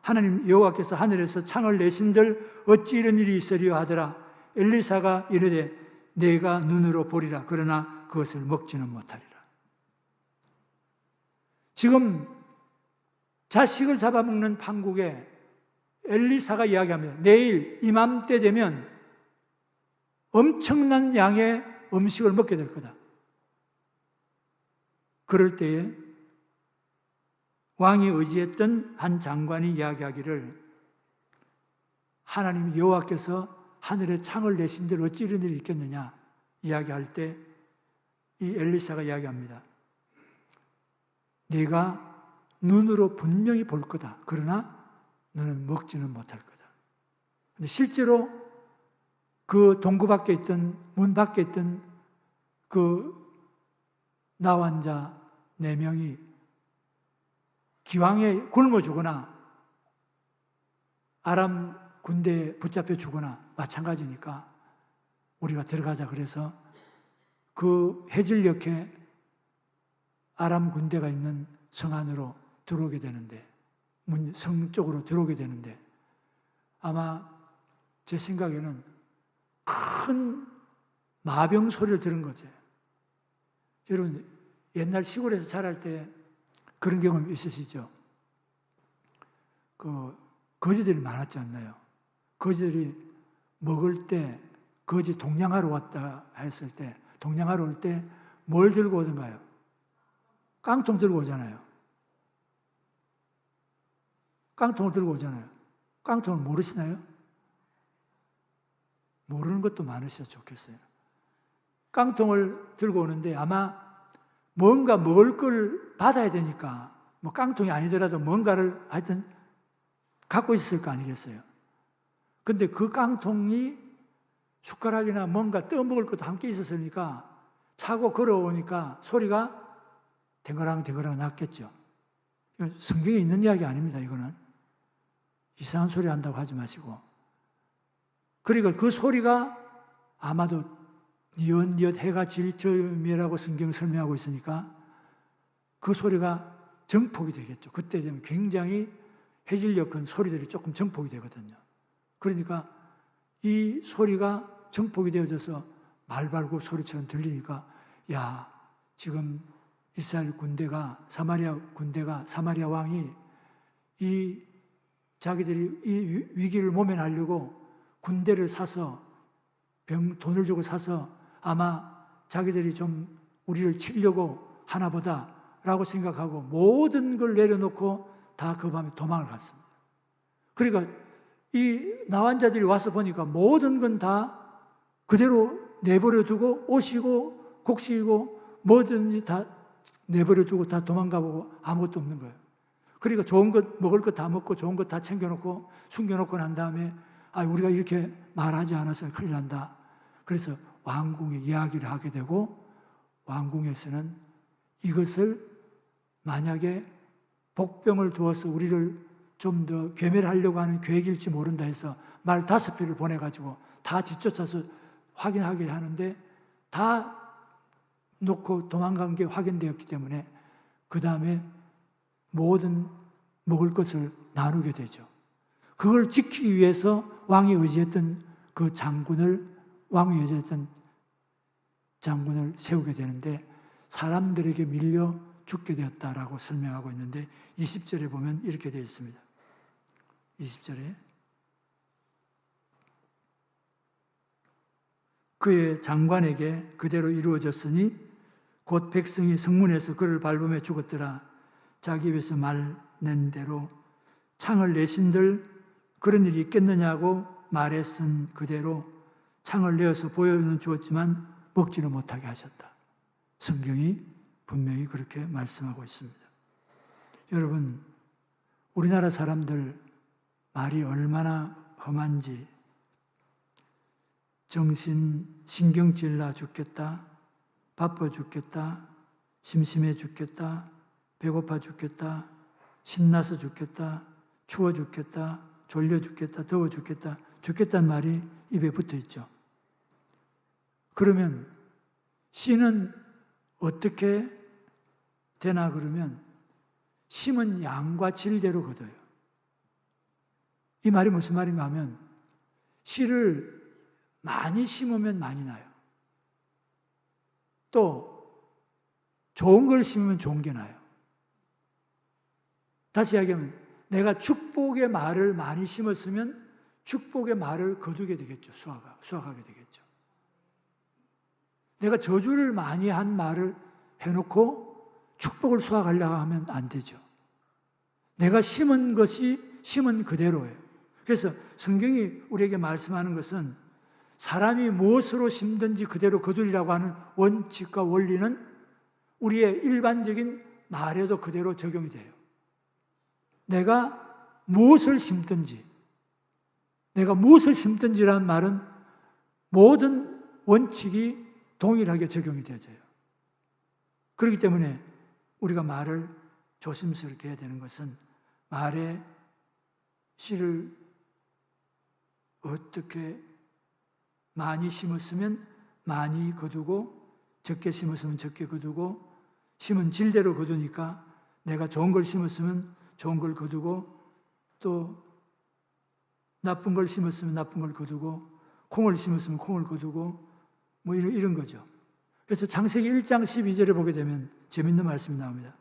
하나님 여호와께서 하늘에서 창을 내신들 어찌 이런 일이 있으리요 하더라. 엘리사가 이르되 내가 눈으로 보리라. 그러나 그것을 먹지는 못하리라. 지금 자식을 잡아먹는 판국에 엘리사가 이야기합니다. 내일 이맘때 되면 엄청난 양의 음식을 먹게 될 거다. 그럴 때에 왕이 의지했던 한 장관이 이야기하기를 하나님 여호와께서 하늘에 창을 내신들 어찌 이런 일이 있겠느냐 이야기할 때 이 엘리사가 이야기합니다. 네가 눈으로 분명히 볼 거다. 그러나 너는 먹지는 못할 거다. 근데 실제로 그 동구 밖에 있던 문 밖에 있던 그 나환자 4명이 기왕에 굶어 죽거나 아람 군대에 붙잡혀 죽거나 마찬가지니까 우리가 들어가자 그래서 그 해질녘에 아람 군대가 있는 성 안으로 들어오게 되는데 성 쪽으로 들어오게 되는데 아마 제 생각에는 큰 마병 소리를 들은 거죠. 여러분 옛날 시골에서 자랄 때 그런 경험 있으시죠? 거지들이 많았지 않나요? 거지들이 먹을 때 거지 동냥하러 왔다 했을 때 동냥하러 올 때 뭘 들고 오던가요? 깡통 들고 오잖아요. 깡통을 들고 오잖아요. 깡통을 모르시나요? 모르는 것도 많으셔도 좋겠어요. 깡통을 들고 오는데 아마 뭔가 먹을 걸 받아야 되니까 뭐 깡통이 아니더라도 뭔가를 하여튼 갖고 있을 거 아니겠어요? 근데 그 깡통이 숟가락이나 뭔가 떠먹을 것도 함께 있었으니까 차고 걸어오니까 소리가 댕거랑 났겠죠. 성경에 있는 이야기 아닙니다. 이거는 이상한 소리 한다고 하지 마시고 그러니까 그 소리가 아마도 니엇니엇 해가 질 즈음이라고 성경 설명하고 있으니까 그 소리가 정폭이 되겠죠. 그때 되면 굉장히 해질녘은 소리들이 조금 정폭이 되거든요. 그러니까 이 소리가 정폭이 되어져서 말발굽 소리처럼 들리니까 야 지금 이스라엘 군대가 사마리아 왕이 이 자기들이 이 위기를 모면하려고 군대를 사서 돈을 주고 사서 아마 자기들이 좀 우리를 치려고 하나 보다라고 생각하고 모든 걸 내려놓고 다 그 밤에 도망을 갔습니다. 그러니까 이 나환자들이 와서 보니까 모든 건 다 그대로 내버려 두고 옷이고 곡식이고 뭐든지 다 내버려 두고 다 도망가 보고 아무것도 없는 거예요. 그러니까 좋은 것 먹을 것 다 먹고 좋은 것 다 챙겨놓고 숨겨놓고 난 다음에 우리가 이렇게 말하지 않아서 큰일 난다. 그래서 왕궁에 이야기를 하게 되고 왕궁에서는 이것을 만약에 복병을 두어서 우리를 좀 더 괴멸하려고 하는 계획일지 모른다 해서 말 5표를 보내가지고 다 뒤쫓아서 확인하게 하는데 다 놓고 도망간 게 확인되었기 때문에 그 다음에 모든 먹을 것을 나누게 되죠. 그걸 지키기 위해서 왕이 의지했던 그 왕이 의지했던 장군을 세우게 되는데 사람들에게 밀려 죽게 되었다라고 설명하고 있는데 20절에 보면 이렇게 되어 있습니다. 20절에 그의 장관에게 그대로 이루어졌으니 곧 백성이 성문에서 그를 밟으며 죽었더라. 자기 입에서 말낸 대로 창을 내신들 그런 일이 있겠느냐고 말에 쓴 그대로 창을 내어서 보여는 주었지만 먹지는 못하게 하셨다. 성경이 분명히 그렇게 말씀하고 있습니다. 여러분, 우리나라 사람들 말이 얼마나 험한지 신경질나 죽겠다, 바빠 죽겠다, 심심해 죽겠다, 배고파 죽겠다, 신나서 죽겠다, 추워 죽겠다, 졸려 죽겠다, 더워 죽겠다, 죽겠다는 말이 입에 붙어 있죠. 그러면 씨는 어떻게 되나 그러면 심은 양과 질대로 거둬요. 이 말이 무슨 말인가 하면 씨를 많이 심으면 많이 나요. 또 좋은 걸 심으면 좋은 게 나요. 다시 이야기하면 내가 축복의 말을 많이 심었으면 축복의 말을 거두게 되겠죠. 수확하게 되겠죠. 내가 저주를 많이 한 말을 해놓고 축복을 수확하려고 하면 안 되죠. 내가 심은 것이 심은 그대로예요. 그래서 성경이 우리에게 말씀하는 것은 사람이 무엇으로 심든지 그대로 거두리라고 하는 원칙과 원리는 우리의 일반적인 말에도 그대로 적용이 돼요. 내가 무엇을 심든지라는 말은 모든 원칙이 동일하게 적용이 되어져요. 그렇기 때문에 우리가 말을 조심스럽게 해야 되는 것은 말에 씨를 어떻게 많이 심었으면 많이 거두고 적게 심었으면 적게 거두고 심은 질대로 거두니까 내가 좋은 걸 심었으면 좋은 걸 거두고 또 나쁜 걸 심었으면 나쁜 걸 거두고 콩을 심었으면 콩을 거두고 뭐 이런 거죠. 그래서 창세기 1장 12절에 보게 되면 재밌는 말씀이 나옵니다.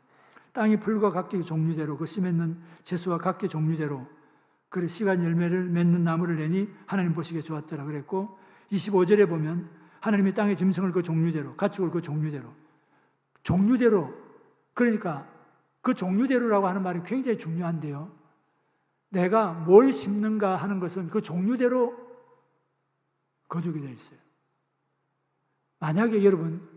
땅이 풀과 각기 종류대로 그 씨 맺는 채소와 각기 종류대로 그래 씨가 열매를 맺는 나무를 내니 하나님 보시기에 좋았더라 그랬고 25절에 보면 하나님이 땅의 짐승을 그 종류대로 가축을 그 종류대로 그러니까 그 종류대로라고 하는 말이 굉장히 중요한데요. 내가 뭘 심는가 하는 것은 그 종류대로 거두게 되어 있어요. 만약에 여러분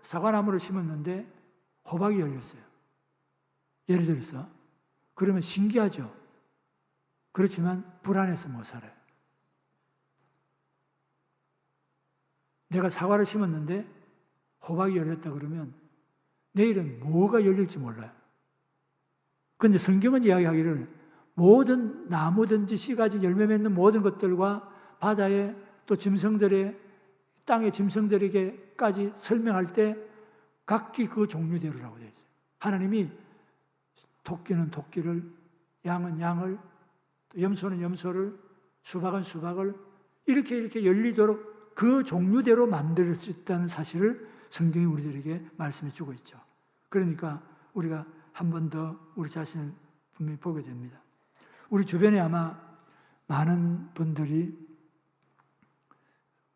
사과나무를 심었는데 호박이 열렸어요. 예를 들어서 그러면 신기하죠. 그렇지만 불안해서 못 살아요. 내가 사과를 심었는데 호박이 열렸다 그러면 내일은 뭐가 열릴지 몰라요. 그런데 성경은 이야기하기를 모든 나무든지 씨가지 열매 맺는 모든 것들과 바다의 또 짐승들의 땅의 짐승들에게까지 설명할 때 각기 그 종류대로라고 되어 있어요. 하나님이 토끼는 토끼를, 양은 양을, 염소는 염소를, 수박은 수박을 이렇게 열리도록 그 종류대로 만들 수 있다는 사실을 성경이 우리들에게 말씀해 주고 있죠. 그러니까 우리가 한 번 더 우리 자신을 분명히 보게 됩니다. 우리 주변에 아마 많은 분들이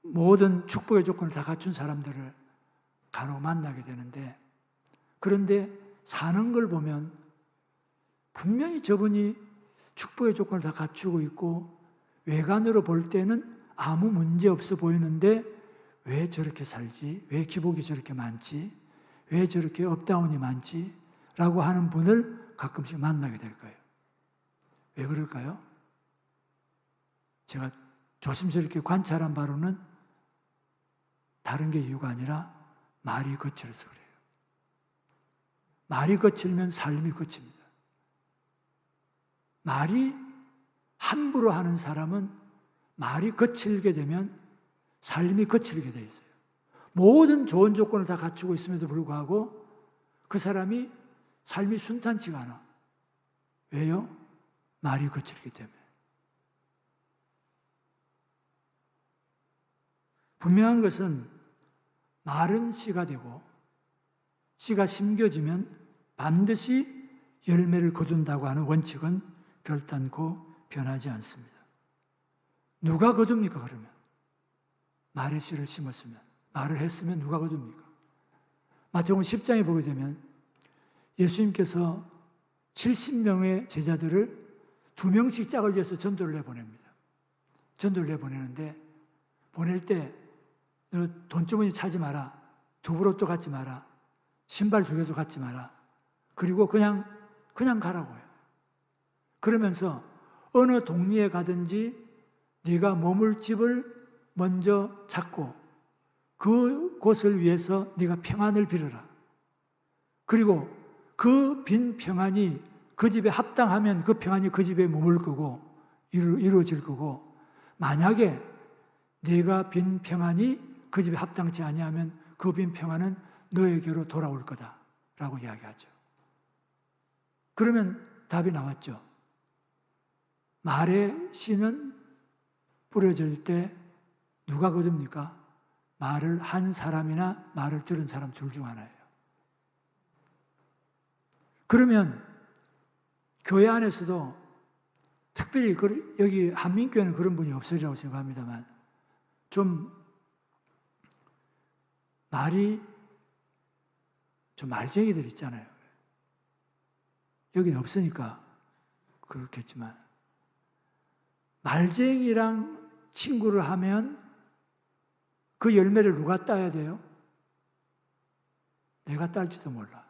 모든 축복의 조건을 다 갖춘 사람들을 간혹 만나게 되는데 그런데 사는 걸 보면 분명히 저분이 축복의 조건을 다 갖추고 있고 외관으로 볼 때는 아무 문제 없어 보이는데 왜 저렇게 살지? 왜 기복이 저렇게 많지? 왜 저렇게 업다운이 많지? 라고 하는 분을 가끔씩 만나게 될 거예요. 왜 그럴까요? 제가 조심스럽게 관찰한 바로는 다른 게 이유가 아니라 말이 거칠어서 그래요. 말이 거칠면 삶이 거칩니다. 말이 함부로 하는 사람은 말이 거칠게 되면 삶이 거칠게 돼 있어요. 모든 좋은 조건을 다 갖추고 있음에도 불구하고 그 사람이 삶이 순탄치가 않아. 왜요? 말이 거칠기 때문에. 분명한 것은 말은 씨가 되고 씨가 심겨지면 반드시 열매를 거둔다고 하는 원칙은 결단코 변하지 않습니다. 누가 거둡니까 그러면? 말의 씨를 심었으면, 말을 했으면 누가 거둡니까? 마태복음 10장에 보게 되면 예수님께서 70명의 제자들을 2명씩 짝을 지어서 전도를 내보냅니다. 전도를 내보내는데 보낼 때 너 돈주머니 차지 마라. 두부로또 갖지 마라. 신발 2개도 갖지 마라. 그리고 그냥 가라고 해요. 그러면서 어느 동리에 가든지 네가 머물 집을 먼저 찾고 그곳을 위해서 네가 평안을 빌어라. 그리고 그 빈 평안이 그 집에 합당하면 그 평안이 그 집에 머물 거고 이루어질 거고, 만약에 네가 빈 평안이 그 집에 합당치 아니하면 그 빈 평안은 너에게로 돌아올 거다라고 이야기하죠. 그러면 답이 나왔죠. 말의 씨는 뿌려질 때 누가 거둡니까? 말을 한 사람이나 말을 들은 사람 둘 중 하나예요. 그러면 교회 안에서도 특별히 여기 한민교회는 그런 분이 없으리라고 생각합니다만 좀 말이 좀 말쟁이들 있잖아요. 여기는 없으니까 그렇겠지만 말쟁이랑 친구를 하면 그 열매를 누가 따야 돼요? 내가 딸지도 몰라.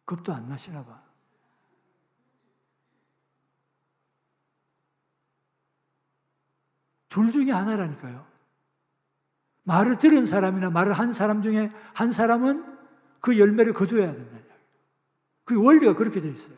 겁도 안 나시나 봐. 둘 중에 하나라니까요. 말을 들은 사람이나 말을 한 사람 중에 한 사람은 그 열매를 거두어야 된다는 이야기예요. 그 원리가 그렇게 되어 있어요.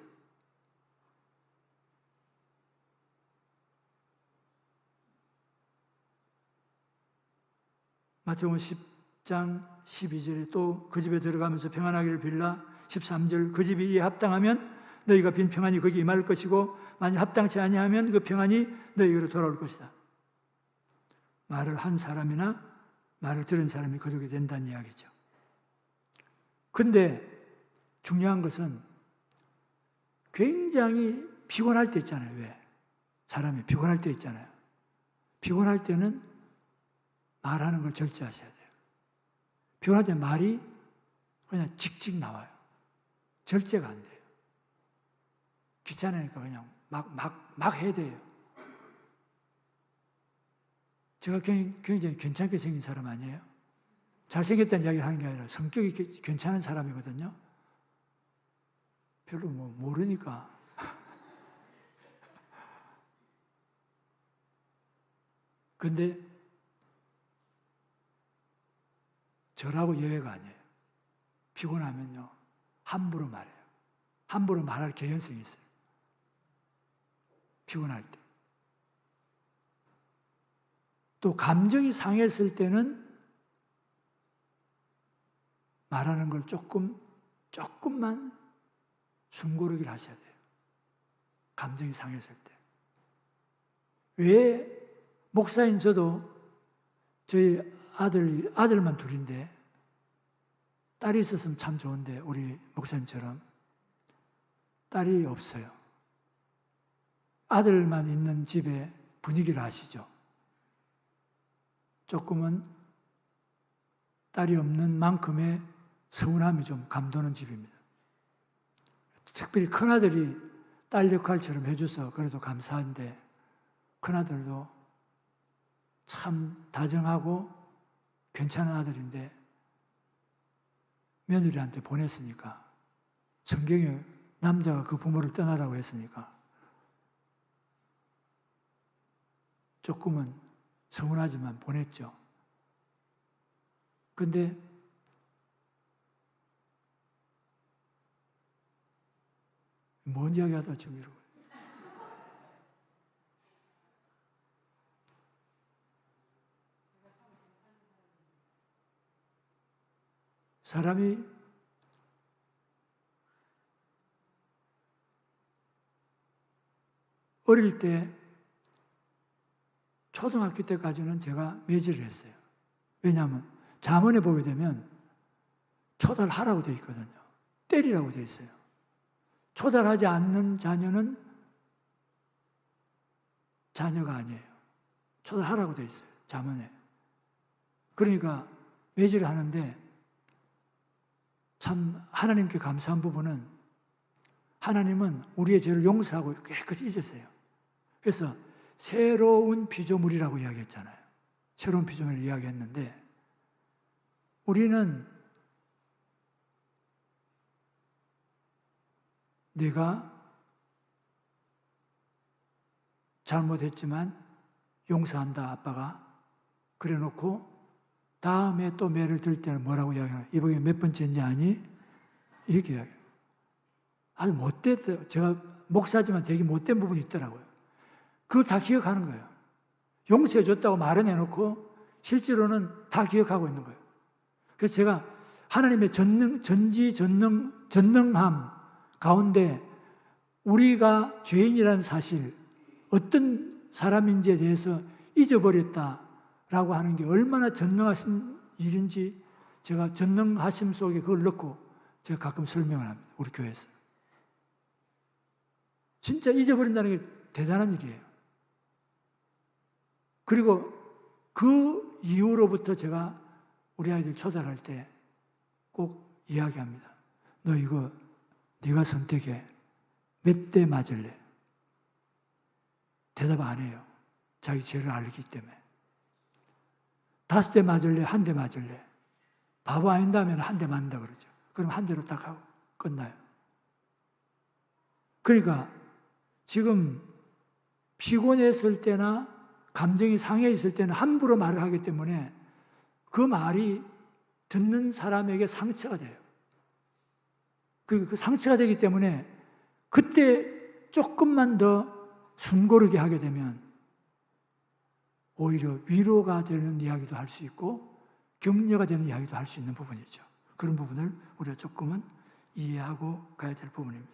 마태복음 10장 12절에 또 그 집에 들어가면서 평안하기를 빌라. 13절 그 집이 이에 합당하면 너희가 빈 평안이 거기 임할 것이고 만약 합당치 아니하면 그 평안이 너희에게로 돌아올 것이다. 말을 한 사람이나 말을 들은 사람이 거두게 된다는 이야기죠. 그런데 중요한 것은 굉장히 피곤할 때 있잖아요. 왜? 사람이 피곤할 때 있잖아요. 피곤할 때는 말하는 걸 절제하셔야 돼요. 피곤할 때 말이 그냥 직직 나와요. 절제가 안 돼요. 귀찮으니까 그냥 막 해야 돼요. 제가 굉장히 괜찮게 생긴 사람 아니에요? 잘생겼다는 이야기를 하는 게 아니라 성격이 괜찮은 사람이거든요. 별로 모르니까. 근데 저라고 예외가 아니에요. 피곤하면요, 함부로 말해요. 함부로 말할 개연성이 있어요. 피곤할 때. 또 감정이 상했을 때는 말하는 걸 조금만 숨고르기를 하셔야 돼요. 감정이 상했을 때. 왜 목사인 저도 저희 아들만 둘인데 딸이 있었으면 참 좋은데 우리 목사님처럼 딸이 없어요. 아들만 있는 집의 분위기를 아시죠? 조금은 딸이 없는 만큼의 서운함이 좀 감도는 집입니다. 특별히 큰아들이 딸 역할처럼 해줘서 그래도 감사한데 큰아들도 참 다정하고 괜찮은 아들인데 며느리한테 보냈으니까 성경에 남자가 그 부모를 떠나라고 했으니까 조금은 서운하지만 보냈죠. 근데 뭔 이야기 하다 지금 이러고. 사람이 어릴 때 초등학교 때까지는 제가 매질을 했어요. 왜냐하면 잠언에 보게 되면 초달하라고 되어 있거든요. 때리라고 되어 있어요. 초달하지 않는 자녀는 자녀가 아니에요. 초달하라고 되어 있어요. 잠언에. 그러니까 매질을 하는데 참 하나님께 감사한 부분은 하나님은 우리의 죄를 용서하고 깨끗이 잊으세요. 그래서 새로운 피조물이라고 이야기했잖아요. 새로운 피조물을 이야기했는데 우리는 내가 잘못했지만 용서한다 아빠가 그래놓고 다음에 또 매를 들 때는 뭐라고 이야기해요? 이번에 몇 번째인지 아니? 이렇게 이야기해요. 아주 못됐어요. 제가 목사지만 되게 못된 부분이 있더라고요. 그걸 다 기억하는 거예요. 용서해줬다고 말은 해놓고 실제로는 다 기억하고 있는 거예요. 그래서 제가 하나님의 전능함 가운데 우리가 죄인이라는 사실, 어떤 사람인지에 대해서 잊어버렸다라고 하는 게 얼마나 전능하신 일인지 제가 전능하심 속에 그걸 넣고 제가 가끔 설명을 합니다. 우리 교회에서. 진짜 잊어버린다는 게 대단한 일이에요. 그리고 그 이후로부터 제가 우리 아이들 초대할 때 꼭 이야기합니다. 너 이거 네가 선택해. 몇 대 맞을래? 대답 안 해요. 자기 죄를 알기 때문에. 5대 맞을래? 1대 맞을래? 바보 아닌다면 1대 맞는다 그러죠. 그럼 1대로 딱 하고 끝나요. 그러니까 지금 피곤했을 때나 감정이 상해 있을 때는 함부로 말을 하기 때문에 그 말이 듣는 사람에게 상처가 돼요. 그 상처가 되기 때문에 그때 조금만 더 숨고르게 하게 되면 오히려 위로가 되는 이야기도 할 수 있고 격려가 되는 이야기도 할 수 있는 부분이죠. 그런 부분을 우리가 조금은 이해하고 가야 될 부분입니다.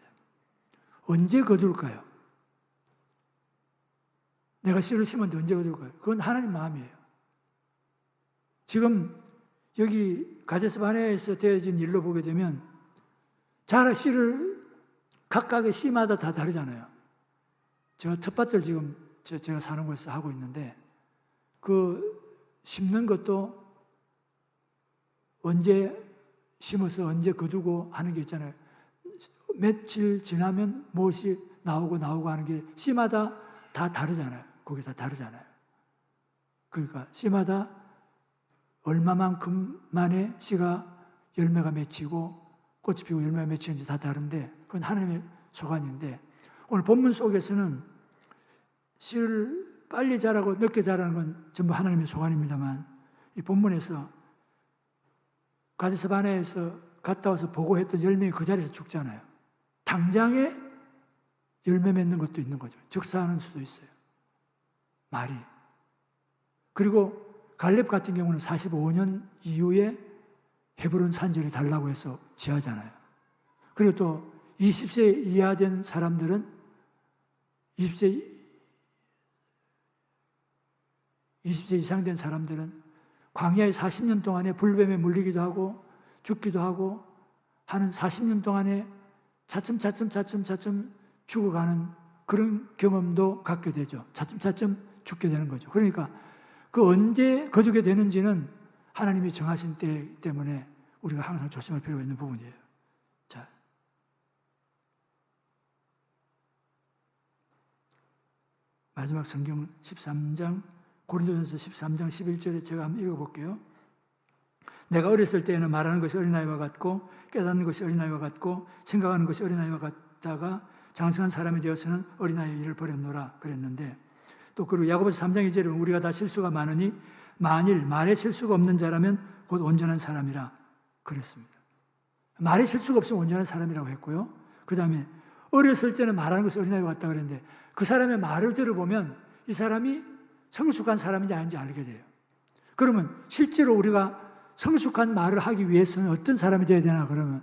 언제 거둘까요? 내가 씨를 심었는데 언제 거둘까요? 그건 하나님 마음이에요. 지금 여기 가데스바네에서 되어진 일로 보게 되면 씨를 각각의 씨마다 다 다르잖아요. 제가 텃밭을 지금 제가 사는 곳에서 하고 있는데 그 심는 것도 언제 심어서 언제 거두고 하는 게 있잖아요. 며칠 지나면 무엇이 나오고 하는 게 씨마다 다 다르잖아요. 거기 다 다르잖아요. 그러니까 씨마다 얼마만큼 만에 씨가 열매가 맺히고 꽃이 피고 열매가 맺히는지 다 다른데 그건 하나님의 소관인데 오늘 본문 속에서는 씨를 빨리 자라고 늦게 자라는 건 전부 하나님의 소관입니다만 이 본문에서 가데스바네에서 갔다 와서 보고했던 열매가 그 자리에서 죽잖아요. 당장에 열매 맺는 것도 있는 거죠. 적사하는 수도 있어요. 말이. 그리고 갈렙 같은 경우는 45년 이후에 헤브론 산지를 달라고 해서 지하잖아요. 그리고 또 20세 이하 된 사람들은 20세 이상 된 사람들은 광야에 40년 동안에 불뱀에 물리기도 하고 죽기도 하고 하는 40년 동안에 차츰 죽어가는 그런 경험도 갖게 되죠. 차츰 죽게 되는 거죠. 그러니까 그 언제 거두게 되는지는 하나님이 정하신 때 때문에 우리가 항상 조심할 필요가 있는 부분이에요. 자, 마지막 성경 13장 고린도전서 13장 11절에 제가 한번 읽어볼게요. 내가 어렸을 때에는 말하는 것이 어린아이와 같고 깨닫는 것이 어린아이와 같고 생각하는 것이 어린아이와 같다가 장성한 사람이 되어서는 어린아이의 일을 버렸노라 그랬는데 또 그리고 야고보서 3장 2절에 우리가 다 실수가 많으니 만일 말에 실수가 없는 자라면 곧 온전한 사람이라 그랬습니다. 말이 실수가 없으면 온전한 사람이라고 했고요. 그 다음에 어렸을 때는 말하는 것이 어린아이와 같다 그랬는데 그 사람의 말을 들어보면 이 사람이 성숙한 사람인지 아닌지 알게 돼요. 그러면 실제로 우리가 성숙한 말을 하기 위해서는 어떤 사람이 되어야 되나 그러면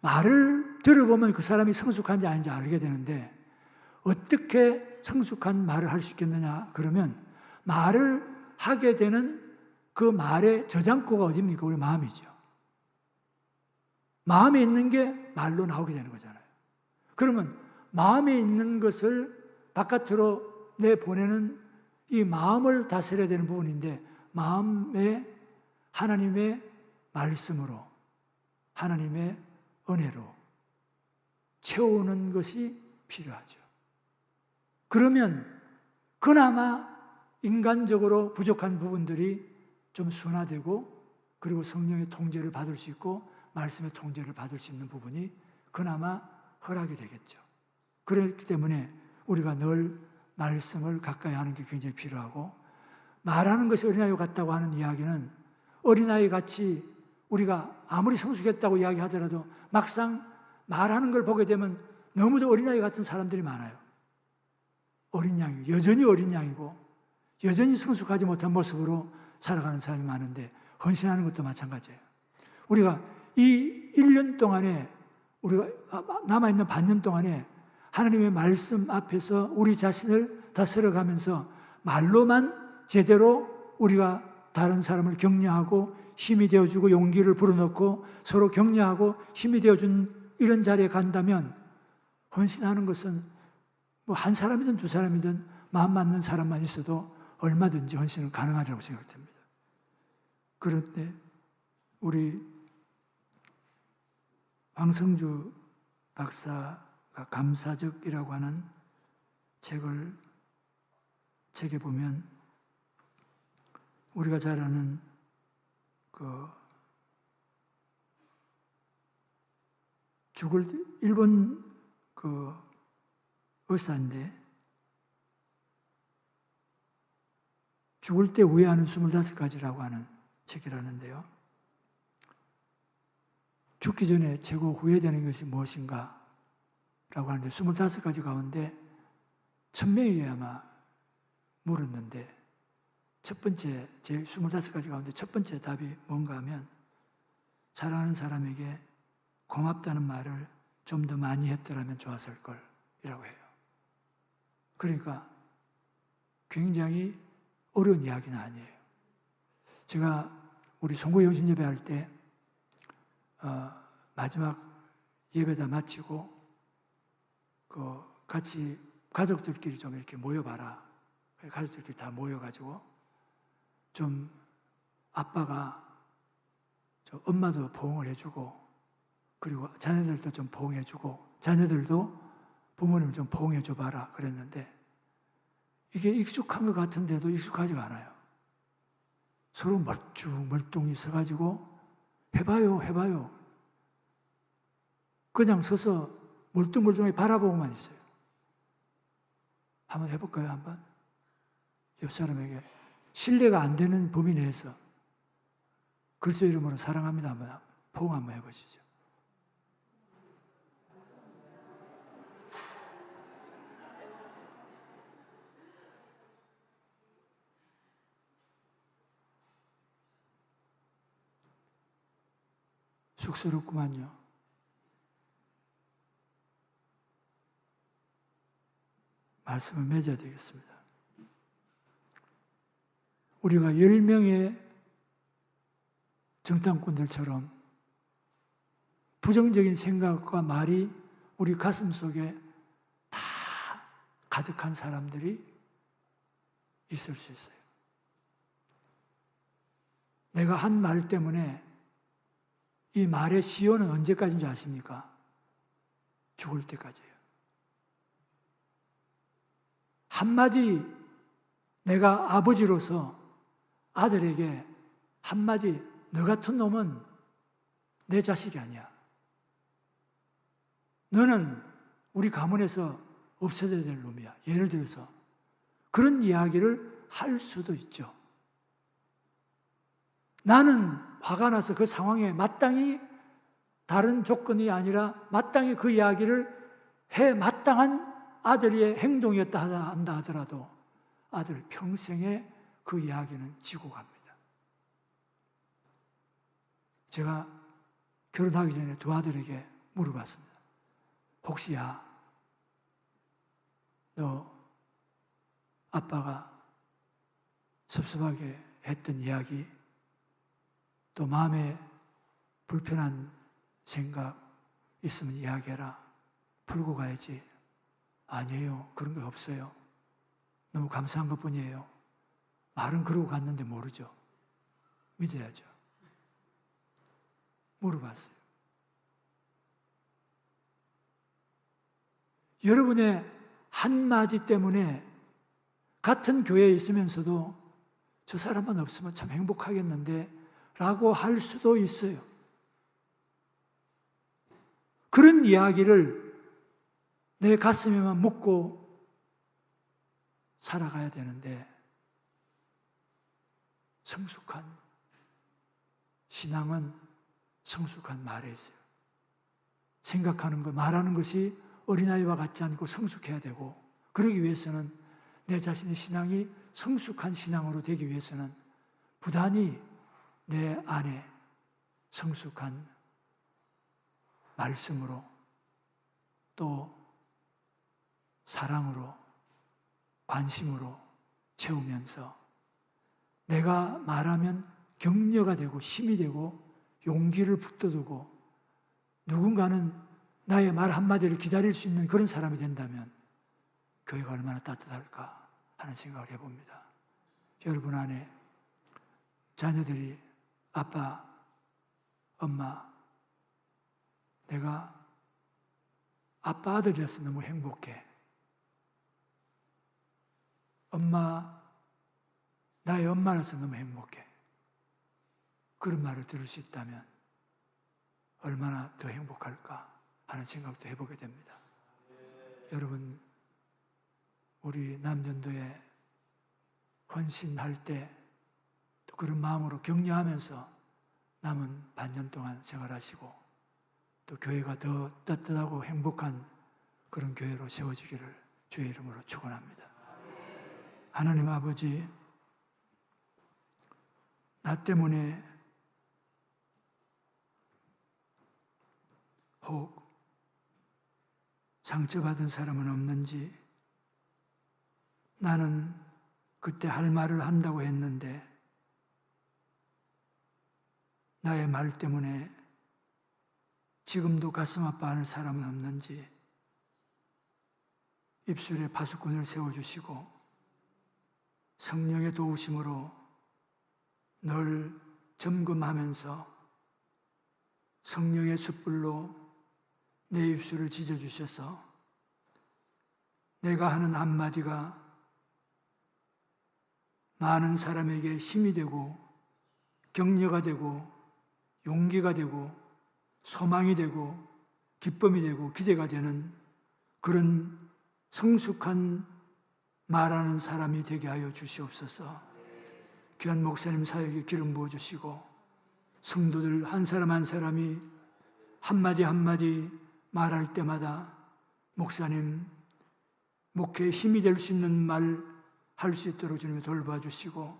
말을 들어보면 그 사람이 성숙한지 아닌지 알게 되는데 어떻게 성숙한 말을 할 수 있겠느냐 그러면 말을 하게 되는 그 말의 저장고가 어디입니까? 우리 마음이죠. 마음에 있는 게 말로 나오게 되는 거잖아요. 그러면 마음에 있는 것을 바깥으로 내보내는 이 마음을 다스려야 되는 부분인데 마음에 하나님의 말씀으로 하나님의 은혜로 채우는 것이 필요하죠. 그러면 그나마 인간적으로 부족한 부분들이 좀 순화되고 그리고 성령의 통제를 받을 수 있고 말씀의 통제를 받을 수 있는 부분이 그나마 허락이 되겠죠. 그렇기 때문에 우리가 늘 말씀을 가까이 하는 게 굉장히 필요하고 말하는 것이 어린아이 같다고 하는 이야기는 어린아이 같이 우리가 아무리 성숙했다고 이야기하더라도 막상 말하는 걸 보게 되면 너무도 어린아이 같은 사람들이 많아요. 어린 양이고 여전히 어린 양이고 여전히 성숙하지 못한 모습으로 살아가는 사람이 많은데 헌신하는 것도 마찬가지예요. 우리가 이 1년 동안에 우리가 남아있는 반년 동안에 하나님의 말씀 앞에서 우리 자신을 다스려가면서 말로만 제대로 우리가 다른 사람을 격려하고 힘이 되어주고 용기를 불어넣고 서로 격려하고 힘이 되어준 이런 자리에 간다면 헌신하는 것은 뭐 한 사람이든 두 사람이든 마음 맞는 사람만 있어도 얼마든지 헌신은 가능하리라고 생각됩니다. 그런데 우리 황성주 박사가 감사적이라고 하는 책에 보면 우리가 잘 아는 일본 의사인데 죽을 때 후회하는 25가지라고 하는 책이라는데요. 죽기 전에 최고 후회되는 것이 무엇인가? 라고 하는데 25가지 가운데 1000명에게 아마 물었는데 첫 번째, 제 25가지 가운데 첫 번째 답이 뭔가 하면 사랑하는 사람에게 고맙다는 말을 좀 더 많이 했더라면 좋았을 걸 이라고 해요. 그러니까 굉장히 어려운 이야기는 아니에요. 제가 우리 송구 영신 예배할 때 마지막 예배 다 마치고 같이 가족들끼리 좀 이렇게 모여봐라. 가족들끼리 다 모여가지고 좀 아빠가 좀 엄마도 보응을 해주고 그리고 자녀들도 좀 보응해주고 자녀들도 부모님을 좀 보응해줘봐라 그랬는데 이게 익숙한 것 같은데도 익숙하지가 않아요. 서로 멀뚱히 서가지고 해봐요. 그냥 서서 멀뚱멀뚱하게 바라보고만 있어요. 한번 해볼까요? 한번? 옆 사람에게 신뢰가 안 되는 범위 내에서 그리스도 이름으로 사랑합니다 한번 포옹 한번 해보시죠. 쑥스럽구만요. 말씀을 맺어야 되겠습니다. 우리가 10명의 정탐꾼들처럼 부정적인 생각과 말이 우리 가슴 속에 다 가득한 사람들이 있을 수 있어요. 내가 한 말 때문에 이 말의 시효는 언제까지인지 아십니까? 죽을 때까지예요. 한마디 내가 아버지로서 아들에게 한마디 너 같은 놈은 내 자식이 아니야. 너는 우리 가문에서 없어져야 될 놈이야. 예를 들어서 그런 이야기를 할 수도 있죠. 나는 화가 나서 그 상황에 마땅히 다른 조건이 아니라 마땅히 그 이야기를 해 마땅한 아들의 행동이었다 한다 하더라도 아들 평생에 그 이야기는 지고 갑니다. 제가 결혼하기 전에 두 아들에게 물어봤습니다. 혹시 너 아빠가 섭섭하게 했던 이야기, 또 마음에 불편한 생각 있으면 이야기해라. 풀고 가야지. 아니에요. 그런 거 없어요. 너무 감사한 것뿐이에요. 말은 그러고 갔는데 모르죠. 믿어야죠. 물어봤어요. 여러분의 한마디 때문에 같은 교회에 있으면서도 저 사람만 없으면 참 행복하겠는데 라고 할 수도 있어요. 그런 이야기를 내 가슴에만 묻고 살아가야 되는데 성숙한 신앙은 성숙한 말에 있어요. 생각하는 것, 말하는 것이 어린아이와 같지 않고 성숙해야 되고, 그러기 위해서는 내 자신의 신앙이 성숙한 신앙으로 되기 위해서는 부단히 내 안에 성숙한 말씀으로 또 사랑으로 관심으로 채우면서 내가 말하면 격려가 되고 힘이 되고 용기를 북돋우고 누군가는 나의 말 한마디를 기다릴 수 있는 그런 사람이 된다면 교회가 얼마나 따뜻할까 하는 생각을 해봅니다. 여러분 안에 자녀들이 아빠, 엄마, 내가 아빠 아들이라서 너무 행복해. 엄마, 나의 엄마라서 너무 행복해. 그런 말을 들을 수 있다면 얼마나 더 행복할까 하는 생각도 해보게 됩니다. 여러분, 우리 남전도에 헌신할 때 또 그런 마음으로 격려하면서 남은 반년 동안 생활하시고 또 교회가 더 따뜻하고 행복한 그런 교회로 세워지기를 주의 이름으로 축원합니다. 하나님 아버지, 나 때문에 혹 상처받은 사람은 없는지, 나는 그때 할 말을 한다고 했는데 나의 말 때문에 지금도 가슴 아파하는 사람은 없는지 입술에 파수꾼을 세워주시고 성령의 도우심으로 늘 점검하면서 성령의 숯불로 내 입술을 지져주셔서 내가 하는 한마디가 많은 사람에게 힘이 되고 격려가 되고 용기가 되고 소망이 되고 기쁨이 되고 기대가 되는 그런 성숙한 말하는 사람이 되게 하여 주시옵소서. 귀한 목사님 사역에 기름 부어주시고 성도들 한 사람 한 사람이 한마디 한마디 말할 때마다 목사님 목회에 힘이 될 수 있는 말 할 수 있도록 주님이 돌봐주시고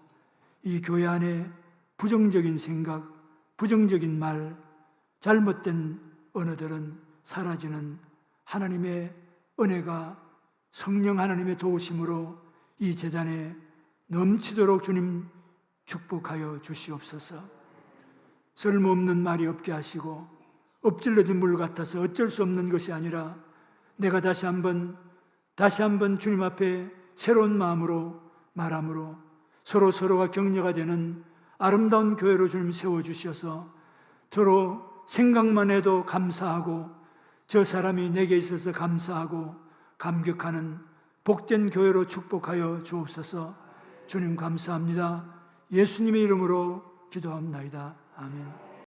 이 교회 안에 부정적인 생각, 부정적인 말, 잘못된 언어들은 사라지는 하나님의 은혜가 성령 하나님의 도우심으로 이 제단에 넘치도록 주님 축복하여 주시옵소서. 쓸모없는 말이 없게 하시고 엎질러진 물 같아서 어쩔 수 없는 것이 아니라 내가 다시 한번 주님 앞에 새로운 마음으로 말함으로 서로가 격려가 되는 아름다운 교회로 주님 세워주셔서 서로 생각만 해도 감사하고 저 사람이 내게 있어서 감사하고 감격하는 복된 교회로 축복하여 주옵소서. 주님 감사합니다. 예수님의 이름으로 기도합니다. 아멘.